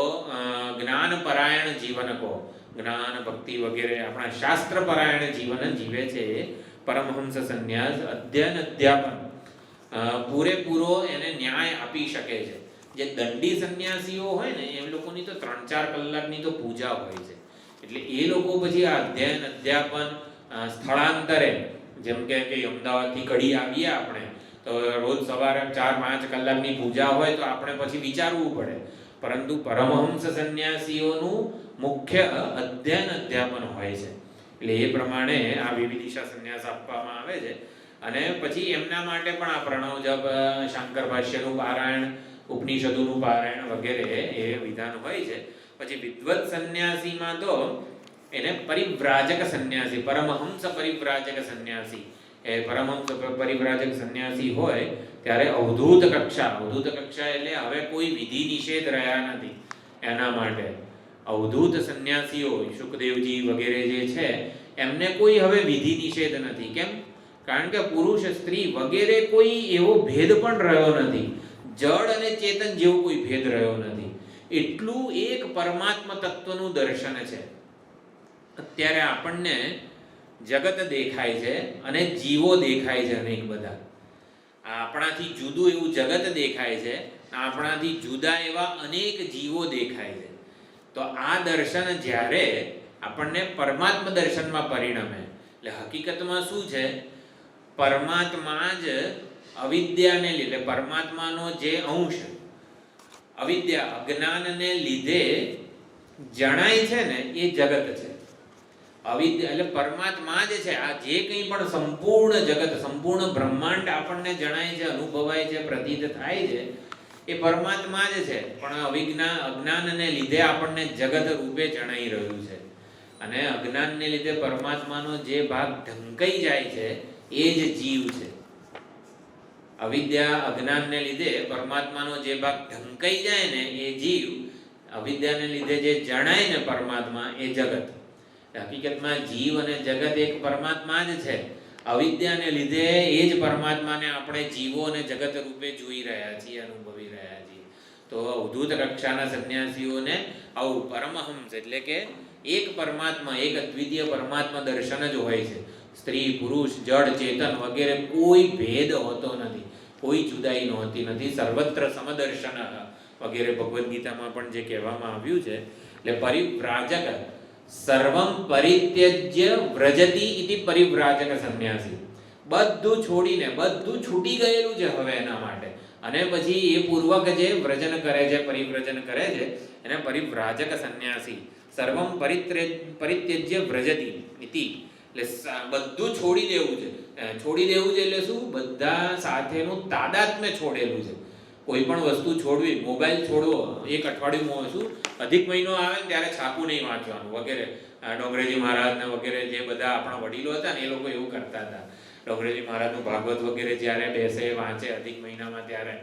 જ્ઞાનપરાયણ જીવન કો, જ્ઞાન ભક્તિ વગેરે આપણા શાસ્ત્રપરાયણ જીવન જીવે છે. પરમહંસ સંન્યાસ અધ્યયન અધ્યાપન પૂરેપૂરો એને ન્યાય આપી શકે છે. જે દંડી સંન્યાસીઓ હોય ને એ લોકોની તો 3-4 કલાકની તો પૂજા હોય છે. એટલે એ લોકો પછી આ અધ્યયન અધ્યાપન સ્થળાંતરે, જેમ કે અમદાવાદથી કડી આવીએ આપણે તો રોજ સવારે 4-5 કલાકની પૂજા હોય તો આપણે પછી વિચારવું પડે. પરંતુ પરમહંસ સંન્યાસીઓનું મુખ્ય અધ્યયન અધ્યાપન હોય છે. એટલે એ પ્રમાણે આ વિવિદિશા સંન્યાસ આપવામાં આવે છે. અને પછી એમના માટે પણ આ પ્રણવ જપ, શાંકર ભાષ્યનું પારાયણ, ઉપનિષદોનું પારાયણ વગેરે એ વિધાન હોય છે. પછી વિદ્વત સંન્યાસીમાં તો એને પરિવ્રાજક સંન્યાસી, પરમહંસ પરિવ્રાજક સંન્યાસી, એ પરમહંસ પરિવ્રાજક સંન્યાસી હોય ત્યારે અવધૂત કક્ષા. અવધૂત કક્ષા એટલે હવે કોઈ વિધિ નિષેધ રહ્યા નથી એના માટે. અવધૂત સંન્યાસીઓ શુકદેવજી વગેરે જે છે એમને કોઈ હવે વિધિ નિષેધ નથી. કેમ? કારણ કે પુરુષ સ્ત્રી વગેરે કોઈ એવો ભેદ પણ રહ્યો નથી. જળ અને ચેતન જેવો કોઈ ભેદ રહ્યો નથી. એટલું એક પરમાત્મા તત્વનું દર્શન છે. અત્યારે આપણને જગત દેખાય છે અને જીવો દેખાય છે અનેક બધા. આપણાથી જુદું એવું જગત દેખાય છે, આપણાથી જુદા એવા અનેક જીવો દેખાય છે. તો આ દર્શન જ્યારે આપણને પરમાત્મા દર્શનમાં પરિણમે, એટલે હકીકતમાં શું છે, પરમાત્મા જ અવિદ્યાને લીધે, પરમાત્માનો જે અંશ અવિદ્યા અજ્ઞાનને લીધે જણાય છે ને એ જગત છે. અવિદ્યા એટલે પરમાત્મા જ છે. આ જે કંઈ પણ સંપૂર્ણ જગત, સંપૂર્ણ બ્રહ્માંડ આપણને જણાય છે, અનુભવાય છે, પ્રતીત થાય છે, એ પરમાત્મા જ છે. પણ અજ્ઞાનને લીધે આપણને જગત રૂપે જણાઈ રહ્યું છે. અને અજ્ઞાનને લીધે પરમાત્માનો જે ભાગ ઢંકાઈ જાય છે એ જ જીવ છે. અવિદ્યા અજ્ઞાનને લીધે પરમાત્માનો જે ભાગ ઢંકાઈ જાય ને એ જીવ, અવિદ્યાને લીધે જે જણાય ને પરમાત્મા એ જગત. હકીકતમાં જીવ અને જગત એક પરમાત્મા જ છે. અવિદ્યાને લીધે એ જ પરમાત્માને આપણે જીવો અને જગત રૂપે જોઈ રહ્યા છીએ, અનુભવી રહ્યા છીએ. તો અવધૂત કક્ષાના સંન્યાસીઓને આવું પરમહંસ એટલે કે એક પરમાત્મા, એક અદ્વિતીય પરમાત્મા દર્શન જ હોય છે. સ્ત્રી, પુરુષ, જડ, ચેતન વગેરે કોઈ ભેદ હોતો નથી, કોઈ જુદાઈ નહોતી નથી. સર્વત્ર સમદર્શન વગેરે ભગવદ્ ગીતામાં પણ જે કહેવામાં આવ્યું છે. એટલે પરિવ્રાજક સર્વમ પરિત્યજ્ય વ્રજતી ઇતિ પરિવ્રાજક સંન્યાસી. બધું છોડીને, બધું છૂટી ગયેલું છે હવે એના માટે, અને પછી એ પૂર્વક જે વ્રજન કરે છે, પરિવ્રજન કરે છે, એને પરિવ્રાજક સંન્યાસી. સર્વમ પરિત્યજ્ય વ્રજતી ઇતિ એટલે બધું છોડી દેવું છે. છોડી દેવું છે એટલે શું? બધા સાથેનું તાદાત્મ્ય છોડેલું છે. કોઈ પણ વસ્તુ છોડવી, મોબાઈલ છોડવો, એક અઠવાડિયું શું અધિક મહિનો આવે ને ત્યારે છાપું નહીં વાંચવાનું વગેરે. ડોંગરેજી મહારાજને વગેરે જે બધા આપણા વડીલો હતા ને એ લોકો એવું કરતા હતા. ડોંગરેજી મહારાજનું ભાગવત વગેરે જ્યારે બેસે વાંચે અધિક મહિનામાં, ત્યારે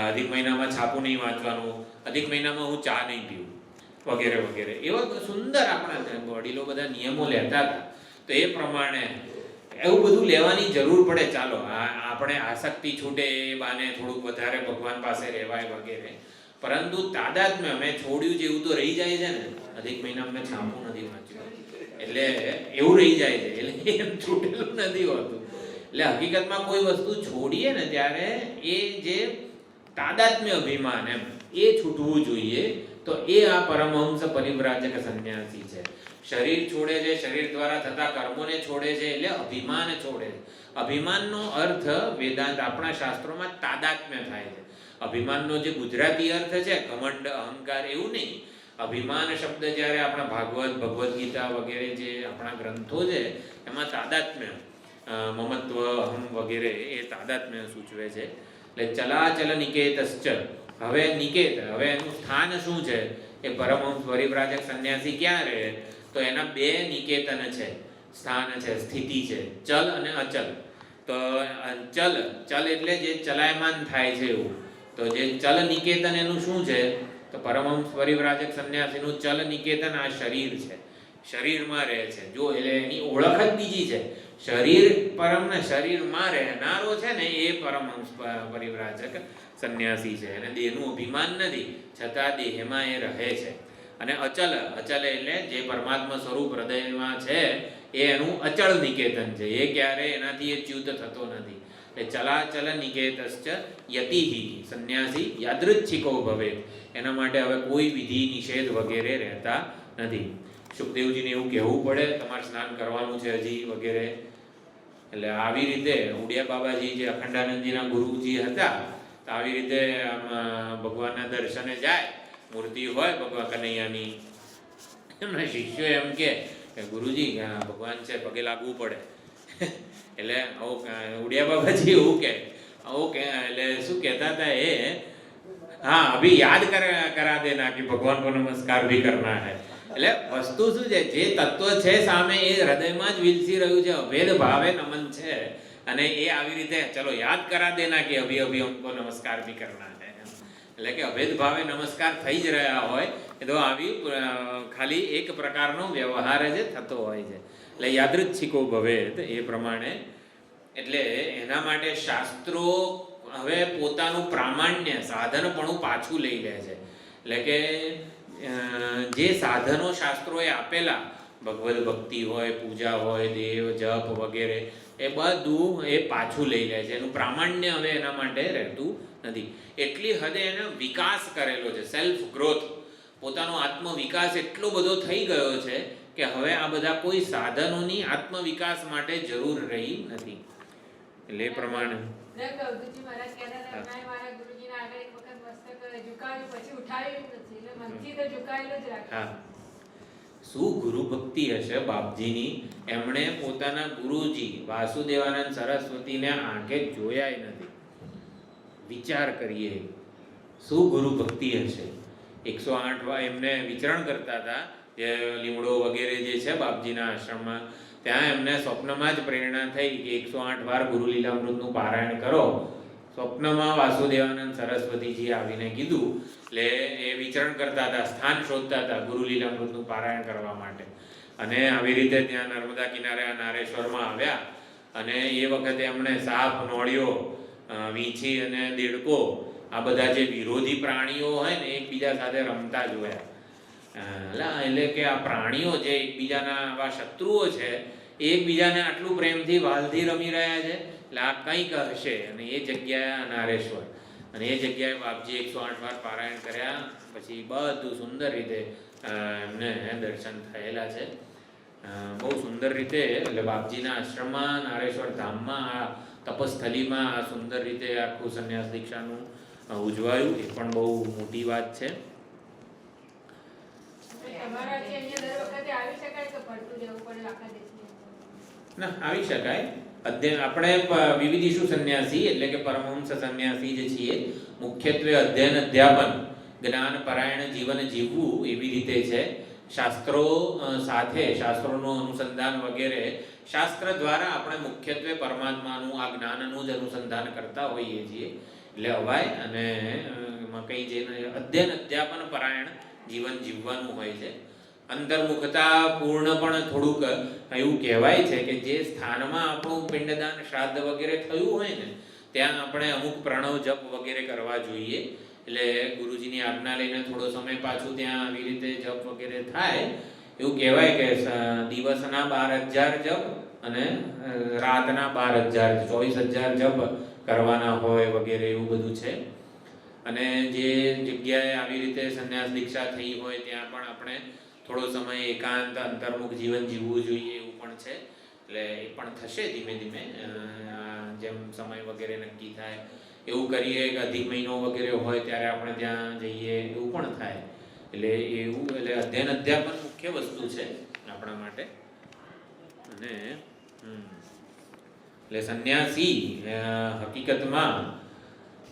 અધિક મહિનામાં છાપું નહીં વાંચવાનું, અધિક મહિનામાં હું ચા નહીં પીવું વગેરે વગેરે. એવા સુંદર આપણા વડીલો બધા નિયમો લેતા હતા. તો એ પ્રમાણે એવું બધું લેવાની જરૂર પડે. ચાલો આપણે આસક્તિ છૂટે એ બાને થોડુંક વધારે ભગવાન પાસે રહેવાય વગેરે, પરંતુ તાદાત્મ્ય મેં છોડ્યું છે એવું તો રહી જાય છે ને. અધિક મહિનામાં મેં છાપું નથી વાંચ્યું એટલે એવું રહી જાય છે, એટલે એમ છૂટેલું નથી હોતું. એટલે હકીકતમાં કોઈ વસ્તુ છોડીએ ને ત્યારે એ જે તાદાત્મ્ય અભિમાન એમ એ છૂટવું જોઈએ. તો એ આ પરમહંસ પરિવ્રાજક સંન્યાસી છે. શરીર છોડે છે, શરીર દ્વારા થતા કર્મોને છોડે છે, એટલે અભિમાન છોડે છે. અભિમાનનો અર્થ વેદાંત આપણા શાસ્ત્રોમાં તાદાત્મ્ય થાય છે. અભિમાનનો જે ગુજરાતી અર્થ છે ઘમંડ, અહંકાર, એવું નહીં. અભિમાન શબ્દ જ્યારે આપણા ભાગવત, ભગવદ્ ગીતા વગેરે જે આપણા ગ્રંથો છે એમાં તાદાત્મ્ય, મમત્વ, અહમ વગેરે એ તાદાત્મ્ય સૂચવે છે. એટલે ચલાચલ નિકેતશ્ચ. હવે નિકેત, હવે એનું સ્થાન શું છે? એ પરમહંસ પરિવ્રાજક સંન્યાસી ક્યાં રહે? તો એના બે નિકેતન છે, સ્થાન છે, સ્થિતિ છે, ચલ અને અચલ. તો ચલ એટલે જે ચલાયમાન થાય છે એવું. તો જે ચલ નિકેતન એનું શું છે? તો પરમહંસ પરિવ્રાજક સંન્યાસીનું ચલ નિકેતન આ શરીર છે, શરીરમાં રહે છે. જો એટલે એની ઓળખ જ બીજી છે. શરીર પરમ ને શરીરમાં રહેનારો છે ને એ પરમહંસ પરિવ્રાજક સંન્યાસી છે. એને દેહનું અભિમાન નથી, છતાં દેહમાં એ રહે છે. અને અચલ એટલે જે પરમાત્મા સ્વરૂપ હૃદયમાં છે એ એનું અચળ નિકેતન છે. એ ક્યારે એનાથી એ ચ્યુત થતો નથી. એટલે ચલાચલ નિકેતશ્ચ યતિહિ સંન્યાસી યાદૃચ્છિકો ભવે. એના માટે હવે કોઈ વિધિ નિષેધ વગેરે રહેતા નથી. સુખદેવજીને એવું કહેવું પડે તમારે સ્નાન કરવાનું છે હજી વગેરે. એટલે આવી રીતે ઉડિયા બાબાજી જે અખંડાનંદજીના ગુરુજી હતા, તો આવી રીતે આમ ભગવાનના દર્શને જાય, મૂર્તિ હોય ભગવાન કનૈયાની, એમના શિષ્યો એમ કે ગુરુજી ભગવાન છે, પગે લાગવું પડે. એટલે ઉડિયા બાબાજી એવું કે એટલે શું કહેતા હતા એ, હા અભી યાદ કરા દેના કે ભગવાન કો નમસ્કાર ભી કરના હૈ. એટલે વસ્તુ શું છે? જે તત્વ છે સામે એ હૃદયમાં જ વિલસી રહ્યું છે, અભેદ ભાવે નમન છે. અને એ આવી રીતે ચલો યાદ કરા દેના કે અભી અભી હમકો નમસ્કાર ભી કરના હૈ. એટલે કે અભેદ ભાવે નમસ્કાર થઈ જ રહ્યા હોય એ તો આવી ખાલી એક પ્રકારનો વ્યવહાર જ થતો હોય છે. એટલે યાદૃચ્છિકો ભવે એ પ્રમાણે. એટલે એના માટે શાસ્ત્રો હવે પોતાનું પ્રામાણ્ય, સાધનપણું પાછું લઈ લે છે. એટલે કે જે સાધનો શાસ્ત્રોએ આપેલા, ભગવદ ભક્તિ હોય, પૂજા હોય, દેવ જપ વગેરે, એ બધું એ પાછું લઈ લે છે. એનું પ્રામાણ્ય હવે એના માટે રહેતું નથી. એટલી હદે એને વિકાસ કરેલો છે, સેલ્ફ ગ્રોથ, પોતાનો આત્મવિકાસ એટલો બધો થઈ ગયો છે કે હવે આ બધા કોઈ સાધનોની આત્મવિકાસ માટે જરૂર રહી નથી. એટલે એ પ્રમાણે ગૌતમજી મહારાજ કહેતા હતા, મેં મારા ગુરુજીના આગળ એક વખત મસ્તક ઝુકાવ્યું, પછી ઉઠાવ્યું નથી. એટલે મનથી તો ઝુકાયેલું જ રાખ્યું. હા, શું ગુરુ ભક્તિ હશે બાપજીની. એમણે પોતાના ગુરુજી વાસુદેવાનંદ સરસ્વતીને આંખે જોયાય નથી. વિચાર કરીએ શું ગુરુ ભક્તિ હશે. 108 વાર એમને વિચરણ કરતા હતા, જે લીમડો વગેરે જે છે બાપજીના આશ્રમમાં, ત્યાં એમને સ્વપ્નમાં જ પ્રેરણા થઈ કે 108 વાર ગુરુ લીલામૃતનું પારાયણ કરો. સ્વપ્નમાં વાસુદેવાનંદ સરસ્વતીજી આવીને કીધું. એટલે એ વિચરણ કરતા હતા, સ્થાન શોધતા હતા ગુરુ લીલામૃતનું પારાયણ કરવા માટે. અને આવી રીતે ત્યાં નર્મદા કિનારે આ નારેશ્વરમાં આવ્યા. અને એ વખતે એમણે સાપ, નોળિયો, વીંછી અને દેડકો, આ બધા જે વિરોધી પ્રાણીઓ હોય ને એકબીજા સાથે રમતા જોયા. એટલે કે આ પ્રાણીઓ જે એકબીજાના આવા શત્રુઓ છે, એકબીજાને આટલું પ્રેમથી વાલથી રમી રહ્યા છે, એટલે આ કંઈક હશે. અને એ જગ્યાએ નારેશ્વર, અને એ જગ્યાએ બાપજી 108 વાર પારાયણ કર્યા. પછી બધું સુંદર રીતે એમને દર્શન થયેલા છે. બહુ સુંદર રીતે, એટલે બાપજીના આશ્રમમાં, નારેશ્વર ધામમાં, આ તપસ્થલીમાં આ સુંદર રીતે આખું સંન્યાસ દીક્ષાનું ઉજવાયું. એ પણ બહુ મોટી વાત છે. તમારાથી અહીંયા દર વખતે આવી શકાય કે ફરતું જવું પડે આખા દેશની? ના, આવી શકાય. આપણે વિવિધિષુ સંન્યાસી એટલે કે પરમહંસ સંન્યાસી જે છીએ, મુખ્યત્વે અધ્યયન અધ્યાપન, જ્ઞાન પરાયણ જીવન જીવવું એવી રીતે છે. શાસ્ત્રો સાથે, શાસ્ત્રોનું અનુસંધાન વગેરે, શાસ્ત્ર દ્વારા આપણે મુખ્યત્વે પરમાત્માનું આ જ્ઞાનનું જ અનુસંધાન કરતા હોઈએ છીએ. એટલે અવાય અને કંઈ જે અધ્યયન અધ્યાપન પરાયણ જીવન જીવવાનું હોય છે. અંતર્મુખતા પૂર્ણ પણ થોડુંક એવું કહેવાય છે કે જે સ્થાનમાં આપણું પિંડદાન, શ્રાદ્ધ વગેરે થયું હોય ને, ત્યાં આપણે અમુક પ્રણવ જપ વગેરે કરવા જોઈએ. એટલે ગુરુજીની આજ્ઞા લઈને થોડો સમય પાછું ત્યાં આવી રીતે જપ વગેરે થાય. એવું કહેવાય કે દિવસના 12,000 જપ અને રાતના 12,000, 24,000 જપ કરવાના હોય વગેરે એવું બધું છે. અને જે જગ્યાએ આવી રીતે સંન્યાસ દીક્ષા થઈ હોય ત્યાં પણ આપણે થોડો સમય એકાંત અંતર્મુખ જીવન જીવવું જોઈએ એવું પણ છે. એટલે એ પણ થશે ધીમે ધીમે, જેમ સમય વગેરે નક્કી થાય એવું કરીએ. કે અધિક મહિનો વગેરે હોય ત્યારે આપણે ત્યાં જઈએ એવું પણ થાય. એટલે એવું, એટલે અધ્યયન અધ્યાપન મુખ્ય વસ્તુ છે આપણા માટે. અને એટલે સંન્યાસી હકીકતમાં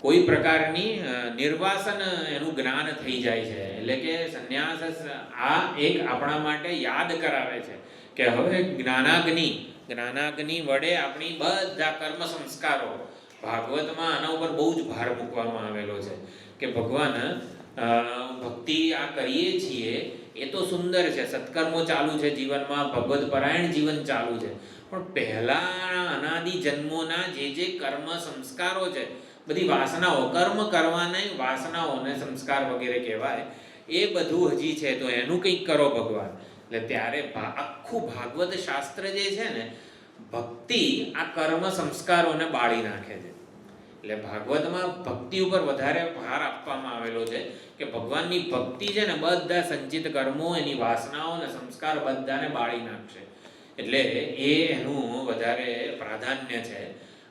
કોઈ પ્રકારની નિર્વાસન એનું જ્ઞાન થઈ જાય છે. એટલે કે સંન્યાસ આ એક આપણા માટે યાદ કરાવે છે કે હવે જ્ઞાનાગ્નિ વડે આપણી બધા કર્મ સંસ્કારો, ભાગવતમાં આના ઉપર બહુ જ ભાર મૂકવામાં આવેલો છે કે ભગવાન ભક્તિ આ કરીએ છીએ એ તો સુંદર છે, સત્કર્મો ચાલુ છે જીવનમાં, ભગવત પરાયણ જીવન ચાલુ છે, પણ પહેલા અનાદિ જન્મોના જે કર્મ સંસ્કારો છે, બધી વાસનાઓ, કર્મ કરવાના વાસનાઓને સંસ્કાર વગેરે કહેવાય, એ બધું હજી છે. તો એનું કંઈક કરો ભગવાન. એટલે ત્યારે આખું ભાગવત શાસ્ત્ર જે છે ને, ભક્તિ આ કર્મ સંસ્કારોને બાળી નાખે છે. એટલે ભાગવતમાં ભક્તિ ઉપર વધારે ભાર આપવામાં આવેલો છે કે ભગવાનની ભક્તિ છે ને બધા સંચિત કર્મો, એની વાસનાઓ અને સંસ્કાર બધાને બાળી નાખશે. એટલે એ એનું વધારે પ્રાધાન્ય છે.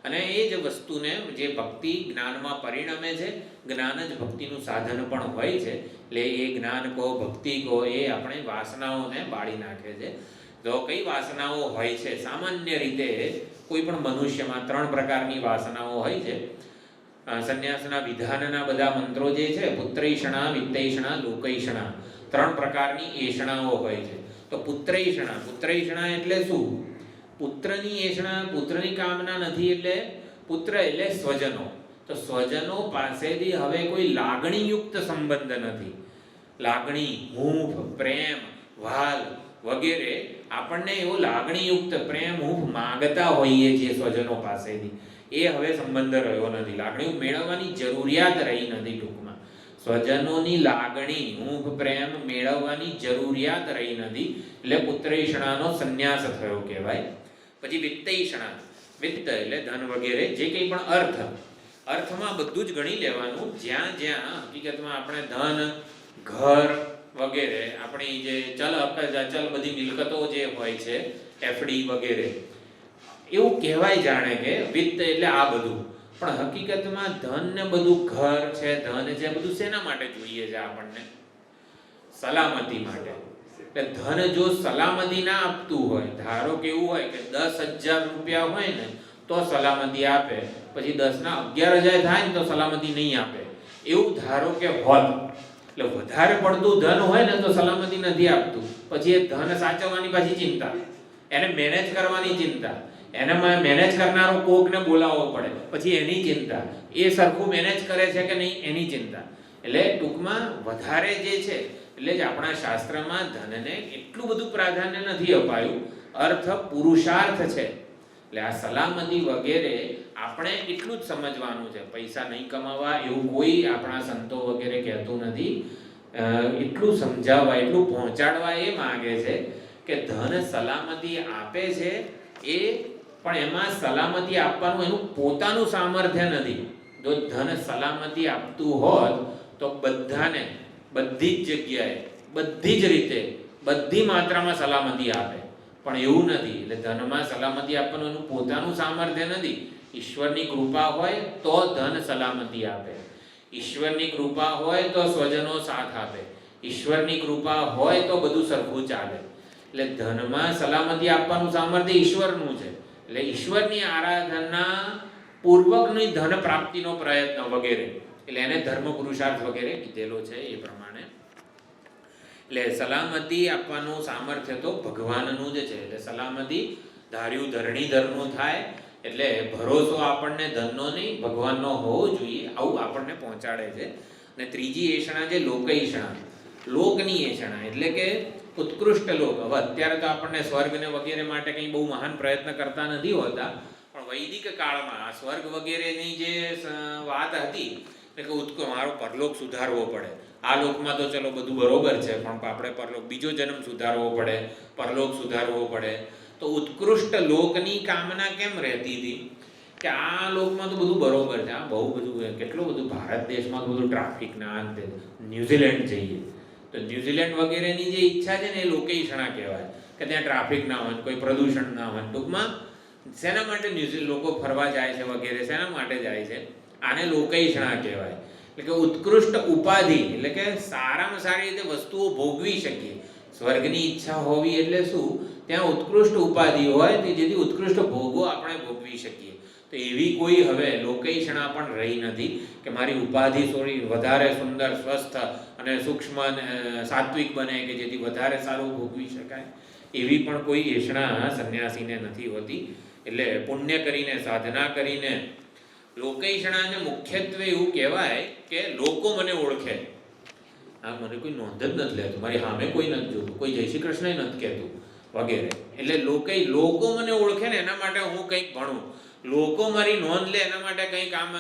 અને એ જ વસ્તુને, જે ભક્તિ જ્ઞાનમાં પરિણમે છે, જ્ઞાન જ ભક્તિનું સાધન પણ હોય છે. એટલે એ જ્ઞાન કહો, ભક્તિ કહો, એ આપણે વાસનાઓને બાળી નાખે છે. તો કઈ વાસનાઓ હોય છે? સામાન્ય રીતે કોઈ પણ મનુષ્યમાં 3 પ્રકારની વાસનાઓ હોય છે. સંન્યાસના વિધાનના બધા મંત્રો જે છે, પુત્રૈષણા, વિત્તૈષણા, લોકૈષણા, 3 પ્રકારની એષણાઓ હોય છે. તો પુત્રૈષણા એટલે શું? પુત્રની એષણા, પુત્રની કામના નથી. એટલે પુત્ર એટલે સ્વજનો. તો સ્વજનો પાસેથી હવે કોઈ લાગણીયુક્ત સંબંધ નથી. લાગણી, હૂંફ, પ્રેમ, વાલ વગેરે આપણને એવો લાગણીયુક્ત પ્રેમ, હૂંફ માગતા હોઈએ છીએ સ્વજનો પાસેથી, એ હવે સંબંધ રહ્યો નથી. લાગણી મેળવવાની જરૂરિયાત રહી નથી. ટૂંકમાં સ્વજનોની લાગણી, હૂંફ, પ્રેમ મેળવવાની જરૂરિયાત રહી નથી. એટલે પુત્રૈષણાનો સંન્યાસ થયો કહેવાય. પછી વિત્તૈષણા, વિત્ત એટલે ધન વગેરે, જે કંઈ પણ અર્થમાં બધું જ ગણી લેવાનું. જ્યાં હકીકતમાં આપણે ધન, ઘર વગેરે, આપણી જે ચલ બધી મિલકતો જે હોય છે, એફડી વગેરે, એવું કહેવાય જાણે કે વિત્ત એટલે આ બધું. પણ હકીકતમાં ધન ને બધું, ઘર છે, ધન છે, બધું શેના માટે જોઈએ છે આપણને? સલામતી માટે. એટલે ધન જો સલામતી ના આપતું હોય, ધારો કે એવું હોય કે 10,000 રૂપિયા હોય ને તો સલામતી આપે, પછી 10 ના 11,000 થાય ને તો સલામતી નહીં આપે, એવું ધારો કે હોત, એટલે વધારે પડતું ધન હોય ને તો સલામતી નથી આપતું, પછી એ ધન સાચવવાની પાછી ચિંતા, એને મેનેજ કરવાની ચિંતા, એને મેનેજ કરનારો કોકને બોલાવવો પડે, પછી એની ચિંતા, એ સરખું મેનેજ કરે છે કે નહીં એની ચિંતા. એટલે ટૂંકમાં વધારે જે છે, એટલે જ આપણા શાસ્ત્રમાં ધનને એટલું બધું પ્રાધાન્ય નથી અપાયું, અર્થ પુરુષાર્થ છે. એટલે આ સલામતી વગેરે આપણે એટલું જ સમજવાનું છે, પૈસા નહીં કમાવા એવું કોઈ આપણા સંતો વગેરે કહેતું નથી. એટલું સમજાવવા, એટલું પહોંચાડવા એ માંગે છે કે ધન સલામતી આપે છે એ, પણ એમાં સલામતી આપવાનું એનું પોતાનું સામર્થ્ય નથી. જો ધન સલામતી આપતું હોત તો બધાને બધી જ જગ્યાએ બધી જ રીતે બધી માત્રામાં સલામતી આપે, પણ એવું નથી. એટલે ધનમાં સલામતી આપવાનું એનું પોતાનું સામર્થ્ય નથી. ઈશ્વરની કૃપા હોય તો ધન સલામતી આપે, ઈશ્વરની કૃપા હોય તો સ્વજનો સાથ આપે, ઈશ્વરની કૃપા હોય તો બધું સરખું ચાલે. એટલે ધનમાં સલામતી આપવાનું સામર્થ્ય ઈશ્વરનું છે. એટલે ઈશ્વરની આરાધના પૂર્વકની ધન પ્રાપ્તિનો પ્રયત્ન વગેરે, એટલે એને ધર્મ પુરુષાર્થ વગેરે કીધેલો છે એ પ્રમાણે. એટલે સલામતી આપવાનું સામર્થ્ય તો ભગવાનનું જ છે. એટલે સલામતી ધાર્યું ધરણીધરનું થાય, એટલે ભરોસો આપણને ધનનો નહીં ભગવાનનો હોવો જોઈએ, આવું આપણને પહોંચાડે છે. અને ત્રીજી એષણા છે લોકૈષણા, લોકની એષણા, એટલે કે ઉત્કૃષ્ટ લોક. હવે અત્યારે તો આપણને સ્વર્ગને વગેરે માટે કંઈ બહુ મહાન પ્રયત્ન કરતા નથી હોતા, પણ વૈદિક કાળમાં આ સ્વર્ગ વગેરેની જે વાત હતી, એટલે કે મારો પરલોક સુધારવો પડે, આ લોકમાં તો ચલો બધું બરોબર છે, પણ આપણે પરલોક બીજો જન્મ સુધારવો પડે, પરલોક સુધારવો પડે. તો ઉત્કૃષ્ટ લોકની કામના કેમ રહેતી હતી કે આ લોકમાં તો બધું બરોબર છે, આ બહુ બધું, કેટલું બધું ભારત દેશમાં બધું ટ્રાફિકના અંતે, ન્યુઝીલેન્ડ જઈએ તો ન્યુઝીલેન્ડ વગેરેની જે ઈચ્છા છે ને એ લોકૈષણા કહેવાય, કે ત્યાં ટ્રાફિક ના હોય, કોઈ પ્રદૂષણ ના હોય. ટૂંકમાં શેના માટે ન્યુઝીલેન્ડ લોકો ફરવા જાય છે વગેરે, શેના માટે જાય છે, આને લોકૈષણા કહેવાય. એટલે કે ઉત્કૃષ્ટ ઉપાધિ, એટલે કે સારામાં સારી રીતે વસ્તુઓ ભોગવી શકીએ. સ્વર્ગની ઈચ્છા હોવી એટલે શું, ત્યાં ઉત્કૃષ્ટ ઉપાધિ હોય તે જેથી ઉત્કૃષ્ટ ભોગો આપણે ભોગવી શકીએ. તો એવી કોઈ હવે લોકૈષણા પણ રહી નથી કે મારી ઉપાધિ થોડી વધારે સુંદર, સ્વસ્થ અને સૂક્ષ્મ અને સાત્વિક બને કે જેથી વધારે સારું ભોગવી શકાય. એવી પણ કોઈ એષણા સંન્યાસીને નથી હોતી. એટલે પુણ્ય કરીને, સાધના કરીને, લોકૈષણાને મુખ્યત્વે એવું કહેવાય કે લોકો મને ઓળખે. આ મને કોઈ નોંધ જ નથી લેતું, મારી સામે કોઈ નથી જોતું, કોઈ જય શ્રી કૃષ્ણ નથી કહેતું વગેરે. એટલે લોકો મને ઓળખે ને એના માટે હું કંઈક ભણું, લોકો મારી નોંધ લે એના માટે કંઈક આમ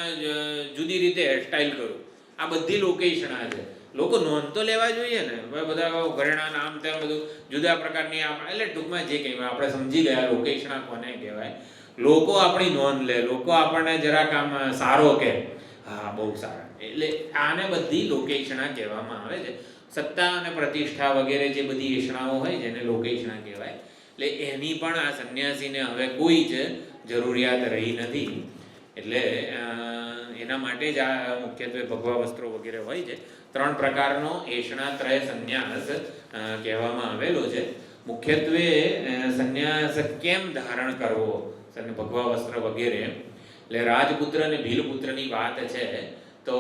જુદી રીતે હેરસ્ટાઈલ કરું, આ બધી લોકૈષણા છે. લોકો નોંધ તો લેવા જોઈએ ને, બધા ઘરેણા નામ તેમ બધું જુદા પ્રકારની આમ, એટલે ટૂંકમાં જે કંઈ આપણે સમજી ગયા લોકૈષણા કોને કહેવાય. લોકો આપણી નોંધ લે, લોકો આપણને જરાક આમ સારો કહે, હા બહુ સારા, એટલે આને બધી લોકૈષણા કહેવામાં આવે છે. સત્તા અને પ્રતિષ્ઠા વગેરે જે બધી એષણાઓ હોય જેને લોકૈષણા કહેવાય. એટલે એની પણ આ સંન્યાસીને હવે કોઈ જ જરૂરિયાત રહી નથી. એટલે એના માટે જ આ મુખ્યત્વે ભગવા વસ્ત્રો વગેરે હોય છે. 3 પ્રકારનો એષણાત્રય સંન્યાસ કહેવામાં આવેલો છે. મુખ્યત્વે સંન્યાસ કેમ ધારણ કરવો, ભગવા વસ્ત્ર વગેરે, એટલે રાજપુત્ર અને ભીલપુત્રની વાત છે. તો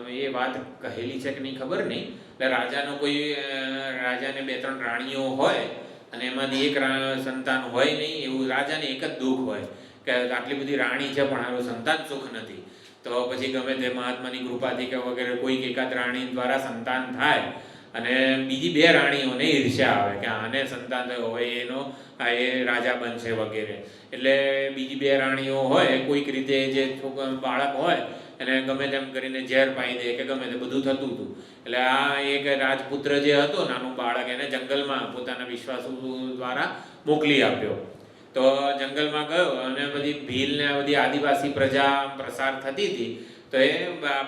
એ વાત કહેલી છે કે નહીં ખબર નહીં. એટલે રાજાને 2-3 રાણીઓ હોય અને એમાંથી એક સંતાન હોય નહીં, એવું રાજાને એક જ દુઃખ હોય કે આટલી બધી રાણી છે પણ આનું સંતાન સુખ નથી. તો પછી ગમે તે મહાત્માની કૃપાથી કે વગેરે કોઈક એકાદ રાણી દ્વારા સંતાન થાય અને બીજી 2 રાણીઓને ઈર્ષ્યા આવે કે આને સંતાન થયો હોય એનો એ રાજા બનશે વગેરે. એટલે બીજી 2 રાણીઓ હોય કોઈક રીતે જે બાળક હોય એને ગમે તેમ કરીને ઝેર પાઈ દે કે ગમે તે બધું થતું હતું. એટલે આ એક રાજપુત્ર જે હતો નાનું બાળક, એને જંગલમાં પોતાના વિશ્વાસુ દ્વારા મોકલી આપ્યો. તો જંગલમાં ગયો અને બધી ભીલને બધી આદિવાસી પ્રજા પ્રસાર થતી હતી. તો એ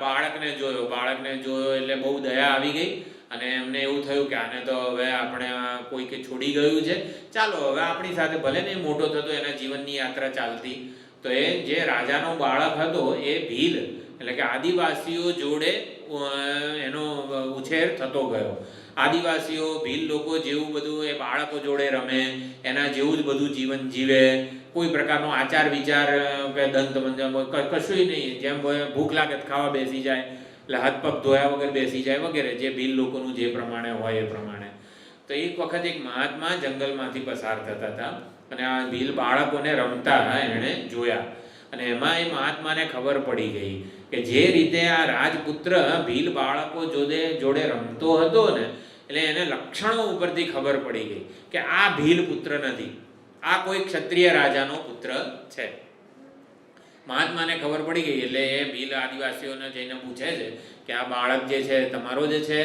બાળકને જોયો એટલે બહુ દયા આવી ગઈ અને એમને એવું થયું કે આને તો હવે આપણે કોઈકે છોડી ગયું છે, ચાલો હવે આપણી સાથે ભલે નહીં મોટો થતો એના જીવનની યાત્રા ચાલતી, તો તો એ જે રાજાનો બાળક હતો એ ભીલ એટલે કે આદિવાસીઓ જોડે એનો ઉછેર થતો ગયો. આદિવાસીઓ ભીલ લોકો જેવું બધું એ બાળકો જોડે રમે, એના જેવું જ બધું જીવન જીવે, કોઈ પ્રકારનો આચાર વિચાર કે દંત કશું નહીં, જેમ ભૂખ લાગે ખાવા બેસી જાય એટલે હાથ પગ ધોયા વગર બેસી જાય વગેરે, જે ભીલ લોકોનું જે પ્રમાણે હોય એ પ્રમાણે. તો એક વખત એક મહાત્મા જંગલમાંથી પસાર થતા હતા અને આ ભીલ બાળકોને રમતા એણે જોયા અને એમાં એ મહાત્માને ખબર પડી ગઈ કે જે રીતે આ રાજપુત્ર ભીલ બાળકો જોડે રમતો હતો ને, એટલે એને લક્ષણો ઉપરથી ખબર પડી ગઈ કે આ ભીલ પુત્ર નથી, આ કોઈ ક્ષત્રિય રાજાનો પુત્ર છે. મહાત્માને ખબર પડી ગઈ એટલે એ ભીલ આદિવાસીઓને જઈને પૂછે છે કે આ બાળક જે છે તમારો જ છે,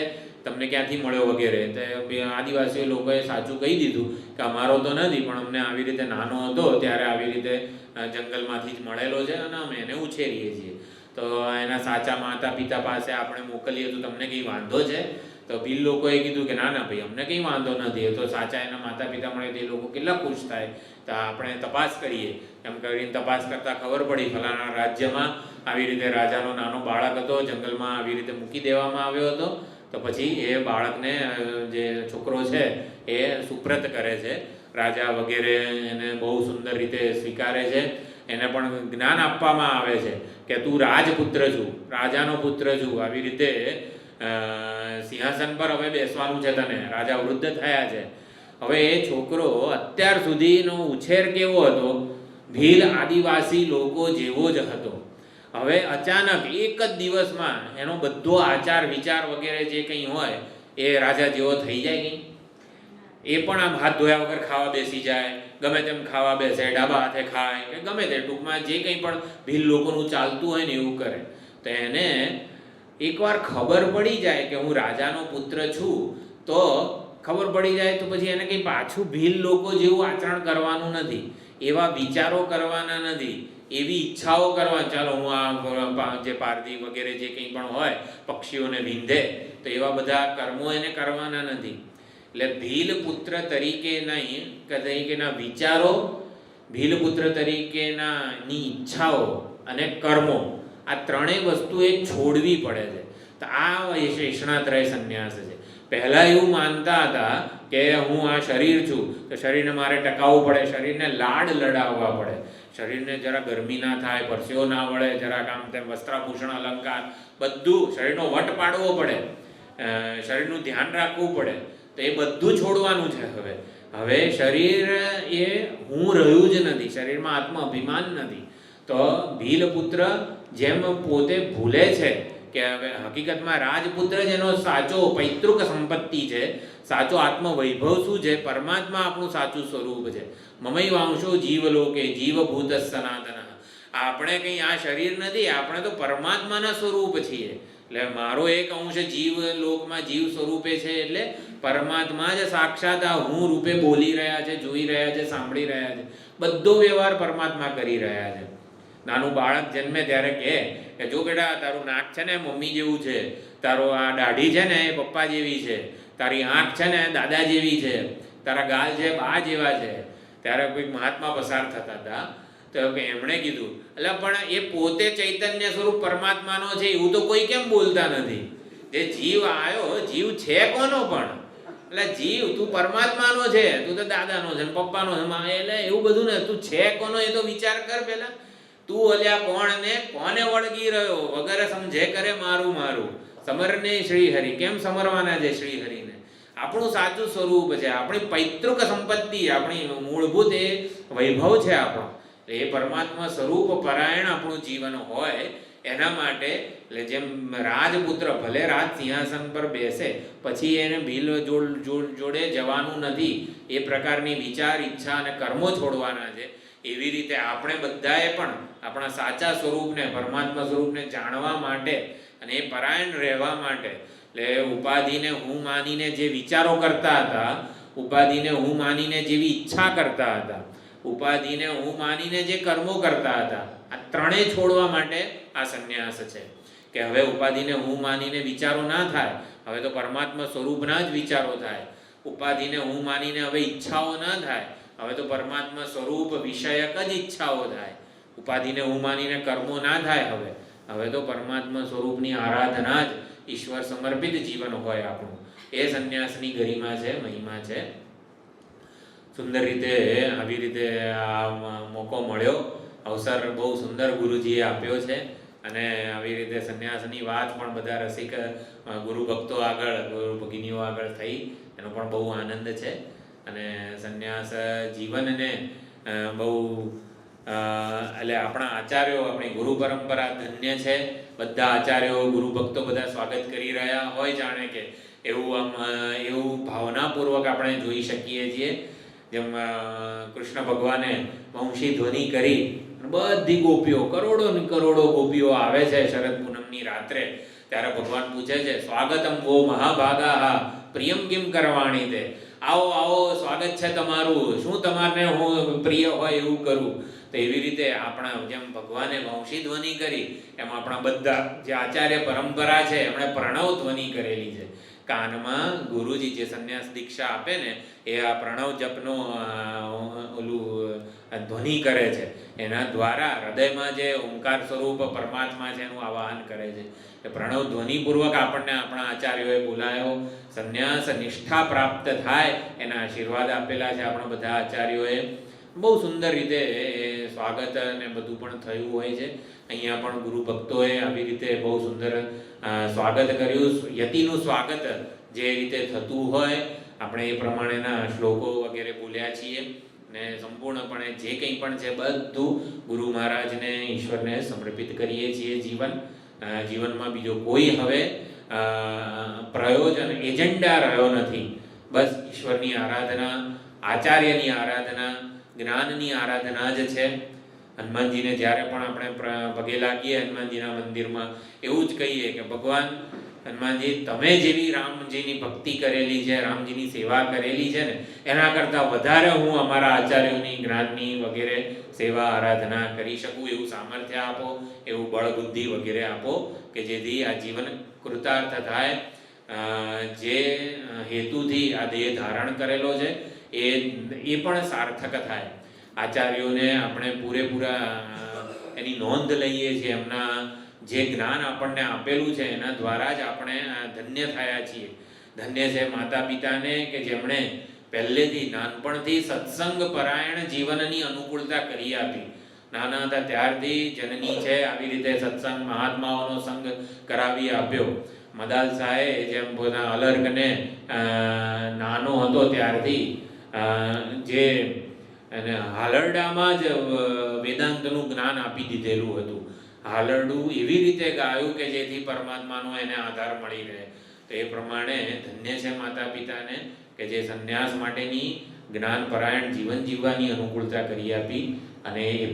તમને ક્યાંથી મળ્યો વગેરે. તો આદિવાસી લોકોએ સાચું કહી દીધું કે અમારો તો નથી, પણ અમને આવી રીતે નાનો હતો ત્યારે આવી રીતે જંગલમાંથી જ મળેલો છે અને અમે એને ઉછેરીએ છીએ. તો એના સાચા માતા પિતા પાસે આપણે મોકલીએ તો તમને કંઈ વાંધો છે? તો ભીલ લોકોએ કીધું કે ના ના ભાઈ, અમને કંઈ વાંધો નથી, એ તો સાચા એના માતા પિતા મળે તો એ લોકો કેટલા ખુશ થાય, તો આપણે તપાસ કરીએ. એમ કરીને તપાસ કરતાં ખબર પડી ફલાણા રાજ્યમાં આવી રીતે રાજાનો નાનો બાળક હતો, જંગલમાં આવી રીતે મૂકી દેવામાં આવ્યો હતો. તો પછી એ બાળકને જે છોકરો છે એ સુપ્રત કરે છે, રાજા વગેરે એને બહુ સુંદર રીતે સ્વીકારે છે. એને પણ જ્ઞાન આપવામાં આવે છે કે તું રાજપુત્ર છું, રાજાનો પુત્ર છું, આવી રીતે સિંહાસન પર હવે બેસવાનું છે તને, રાજા વૃદ્ધ થયા છે. હવે એ છોકરો અત્યાર સુધીનો ઉછેર કેવો હતો? ભીલ આદિવાસી લોકો જેવો જ હતો. હવે અચાનક એક જ દિવસમાં એનો બધો આચાર વિચાર વગેરે જે કંઈ હોય એ રાજા જેવો થઈ જાય નહીં. એ પણ આમ હાથ ધોયા વગર ખાવા બેસી જાય, ગમે તેમ ખાવા બેસે, ડાબા હાથે ખાય કે ગમે તે, ટૂંકમાં જે કંઈ પણ ભીલ લોકોનું ચાલતું હોય ને એવું કરે. તો એને એકવાર ખબર પડી જાય કે હું રાજાનો પુત્ર છું, તો ખબર પડી જાય તો પછી એને કંઈ પાછું ભીલ લોકો જેવું આચરણ કરવાનું નથી, એવા વિચારો કરવાના નથી, એવી ઈચ્છાઓ કરવા, ચાલો હું આ જે પારધી વગેરે જે કંઈ પણ હોય પક્ષીઓને વિંધે તો એવા બધા કર્મો એને કરવાના નથી. એટલે ભીલ પુત્ર તરીકેના વિચારો, ભીલ પુત્ર તરીકેની ઈચ્છાઓ અને કર્મો, આ ત્રણેય વસ્તુ એ છોડવી પડે છે. તો આ શેષણાત્રય સંન્યાસ છે. પહેલાં એવું માનતા હતા કે હું આ શરીર છું તો શરીરને મારે ટકાવવું પડે, શરીરને લાડ લડાવવા પડે, શરીરને જરા ગરમી ના થાય, પરસેવો ના વળે, જરાક આમ તેમ વસ્ત્રાભૂષણ અલંકાર બધું, શરીરનો વટ પાડવો પડે, શરીરનું ધ્યાન રાખવું પડે. તો એ બધું છોડવાનું છે. હવે શરીર એ હું રહ્યું જ નથી, શરીરમાં આત્મ અભિમાન નથી. તો ભીલ પુત્ર જેમ પોતે ભૂલે છે કે હવે હકીકતમાં રાજપુત્ર જ એનો સાચો પૈતૃક સંપત્તિ છે, સાચો આત્મવૈભવ શું છે, પરમાત્મા આપણું સાચું સ્વરૂપ છે. મમૈ વાંશો જીવલોકે જીવભૂત સનાતન. આપણે કંઈ આ શરીર નથી, આપણે તો પરમાત્માના સ્વરૂપ છીએ. એટલે મારો એક અંશ જીવ લોકમાં જીવ સ્વરૂપે છે, એટલે પરમાત્મા જ સાક્ષાત આ હું રૂપે બોલી રહ્યા છે, જોઈ રહ્યા છે, સાંભળી રહ્યા છે, બધો વ્યવહાર પરમાત્મા કરી રહ્યા છે. નાનું બાળક જન્મે ત્યારે કહે કે જો બેટા તારું નાક છે ને મમ્મી જેવું છે, તારો આ દાઢી છે ને એ પપ્પા જેવી છે, તારી આંખ છે ને દાદા જેવી છે, તારા ગાલ છે બા જેવા છે. ત્યારે કોઈક મહાત્મા પસાર થતા હતા તો એમણે કીધું એટલે પણ એ પોતે ચૈતન્ય સ્વરૂપ પરમાત્માનો છે એવું તો કોઈ કેમ બોલતા નથી? જે જીવ આવ્યો, જીવ છે કોનો? પણ એટલે જીવ તું પરમાત્માનો છે, તું તો દાદાનો છે પપ્પાનો છે, એટલે એવું બધું ને, તું છે કોનો એ તો વિચાર કર પહેલા. તું અલ્યા કોણ ને કોને વળગી રહ્યો વગર સમજે કરે મારું મારું. સમરને શ્રી હરિ. કેમ સમરવાના છે શ્રી હરિને? આપણું સાચું સ્વરૂપ છે, આપણી પૈતૃક સંપત્તિ, આપણી મૂળભૂત એ વૈભવ છે આપણો. એ પરમાત્મા સ્વરૂપ પરાયણ આપણું જીવન હોય એના માટે. એટલે જેમ રાજપુત્ર ભલે રાજ સિંહાસન પર બેસે પછી એને ભીલ જોડે જવાનું નથી, એ પ્રકારની વિચાર, ઈચ્છા અને કર્મો છોડવાના છે. એવી રીતે આપણે બધાએ પણ આપણા સાચા સ્વરૂપને, પરમાત્મા સ્વરૂપને જાણવા માટે અને એ પરાયણ રહેવા માટે, એટલે ઉપાધિને હું માનીને જે વિચારો કરતા હતા, ઉપાધિને હું માનીને જેવી ઈચ્છા કરતા હતા, ઉપાધિને હું માનીને જે કર્મો કરતા હતા, આ ત્રણેય છોડવા માટે આ સંન્યાસ છે. કે હવે ઉપાધિને હું માનીને વિચારો ના થાય, હવે તો પરમાત્મા સ્વરૂપના જ વિચારો થાય. ઉપાધિને હું માનીને હવે ઈચ્છાઓ ના થાય, હવે તો પરમાત્મા સ્વરૂપ વિષયક જ ઈચ્છાઓ થાય. ઉપાધિને હું માનીને કર્મો ના થાય. હવે તો પરમાત્મા સ્વરૂપની આરાધના જ ઈશ્વર સમર્પિત જીવન હોય આપણું. એ સંન્યાસની ગરિમા છે, મહિમા છે. સુંદર રીતે આવી રીતે આ મોકો મળ્યો, અવસર બહુ સુંદર ગુરુજીએ આપ્યો છે. અને આવી રીતે સંન્યાસની વાત પણ બધા રસિક ગુરુ ભક્તો આગળ, ગુરુ ભગિનીઓ આગળ થઈ, એનો પણ બહુ આનંદ છે. અને સંન્યાસ જીવનને બહુ એટલે આપણા આચાર્યો, આપણી ગુરુ પરંપરા ધન્ય છે. બધા આચાર્યો, ગુરુ ભક્તો બધા સ્વાગત કરી રહ્યા હોય જાણે કે એવું ભાવનાપૂર્વક આપણે જોઈ શકીએ છીએ. જેમ કૃષ્ણ ભગવાને વંશી ધ્વનિ કરી, બધી ગોપીઓ, કરોડો ને કરોડો ગોપીઓ આવે છે શરદ પૂનમની રાત્રે. ત્યારે ભગવાન પૂછે છે, સ્વાગતમ વો મહાભાગા પ્રિયમ કિમ કરવાણી તે. આવો આવો, સ્વાગત છે તમારું, શું તમારને હું પ્રિય હોય એવું કરું. તો એવી રીતે આપણા જેમ ભગવાને વંશી ધ્વનિ કરી, એમ આપણા બધા જે આચાર્ય પરંપરા છે એમણે પ્રણવ ધ્વનિ કરેલી છે. કાનમાં ગુરુજી જે સંન્યાસ દીક્ષા આપે ને, એ આ પ્રણવ જપનો ધ્વનિ કરે છે. એના દ્વારા હૃદયમાં જે ઓંકાર સ્વરૂપ પરમાત્મા છે એનું આવાહન કરે છે. એ પ્રણવ ધ્વનિપૂર્વક આપણને આપણા આચાર્યોએ બોલાયો. સંન્યાસ નિષ્ઠા પ્રાપ્ત થાય એના આશીર્વાદ આપેલા છે આપણા બધા આચાર્યોએ. બહુ સુંદર રીતે સ્વાગત ને બધું પણ થયું હોય છે. અહીંયા પણ ગુરુ ભક્તોએ આવી રીતે બહુ સુંદર સ્વાગત કર્યું. યતિનું સ્વાગત જે રીતે થતું હોય, આપણે એ પ્રમાણેના શ્લોકો વગેરે બોલ્યા છીએ. ને સંપૂર્ણપણે જે કંઈ પણ છે બધું ગુરુ મહારાજને, ઈશ્વરને સમર્પિત કરીએ છીએ. જીવનમાં બીજો કોઈ હવે પ્રયોજન, એજન્ડા રહ્યો નથી. બસ ઈશ્વરની આરાધના, આચાર્યની આરાધના, જ્ઞાનની આરાધના જ છે. હનુમાનજીને જ્યારે પણ આપણે પગે લાગીએ હનુમાનજીના મંદિરમાં, એવું જ કહીએ કે ભગવાન હનુમાનજી, તમે જેવી રામજીની ભક્તિ કરેલી છે, રામજીની સેવા કરેલી છે ને, એના કરતાં વધારે હું અમારા આચાર્યોની, જ્ઞાનની વગેરે સેવા આરાધના કરી શકું. એવું સામર્થ્ય આપો, એવું બળ બુદ્ધિ વગેરે આપો કે જેથી આ જીવન કૃતાર્થ થાય. જે હેતુથી આ દેહ ધારણ કરેલો છે એ પણ સાર્થક થાય. આચાર્યોને આપણે પૂરેપૂરા એની નોંધ લઈએ છીએ. એમના જે જ્ઞાન આપણને આપેલું છે એના દ્વારા જ આપણે ધન્ય થયા છીએ. ધન્ય છે માતા પિતાને કે જેમણે પહેલેથી નાનપણથી સત્સંગ પરાયણ જીવનની અનુકૂળતા કરી આપી. નાના હતા ત્યારથી જનની છે આવી રીતે સત્સંગ, મહાત્માઓનો સંગ કરાવી આપ્યો. મદાલ શાહે જેમ પોતાના અલર્કને નાનો હતો ત્યારથી જે અને હાલરડામાં જ વેદાંતનું જ્ઞાન આપી દીધેલું હતું. હાલરડું એવી રીતે ગાયું કે જેથી પરમાત્માનો એને આધાર મળી રહે. તો એ પ્રમાણે ધન્ય છે માતા પિતાને કે જે સંન્યાસ માટેની જ્ઞાનપરાયણ જીવન જીવવાની અનુકૂળતા કરી આપી. અને એની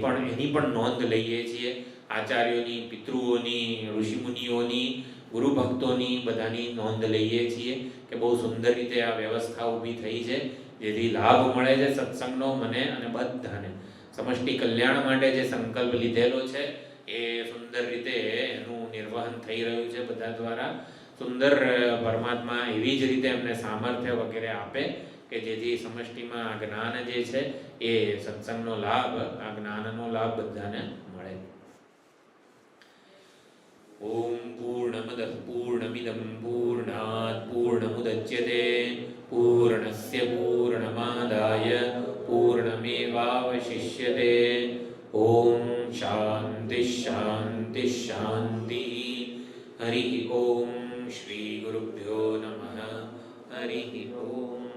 પણ નોંધ લઈએ છીએ. આચાર્યોની, પિતૃઓની, ઋષિમુનિઓની, ગુરુ ભક્તોની બધાની નોંધ લઈએ છીએ કે બહુ સુંદર રીતે આ વ્યવસ્થા ઊભી થઈ છે, જેથી લાભ મળે છે સત્સંગનો મને અને બધાને. સમષ્ટિ કલ્યાણ માટે જે સંકલ્પ લીધેલો છે એ સુંદર રીતે એનું નિર્વહન થઈ રહ્યું છે બધા દ્વારા. સુંદર પરમાત્મા એવી જ રીતે એમને સામર્થ્ય વગેરે આપે કે જેથી સમષ્ટિમાં આ જ્ઞાન જે છે એ સત્સંગનો લાભ, આ જ્ઞાનનો લાભ બધાને મળે. ઓમ પૂર્ણમદ પૂર્ણમિદં પૂર્ણાત પૂર્ણમુદચ્યતે પૂર્ણસ્ય પૂર્ણમાદાય પૂર્ણમેવાવશિષ્યતે. ઓમ શાંતિ શાંતિ શાંતિ. હરિ ઓમ. શ્રી ગુરુભ્યો નમઃ. હરિ ઓમ.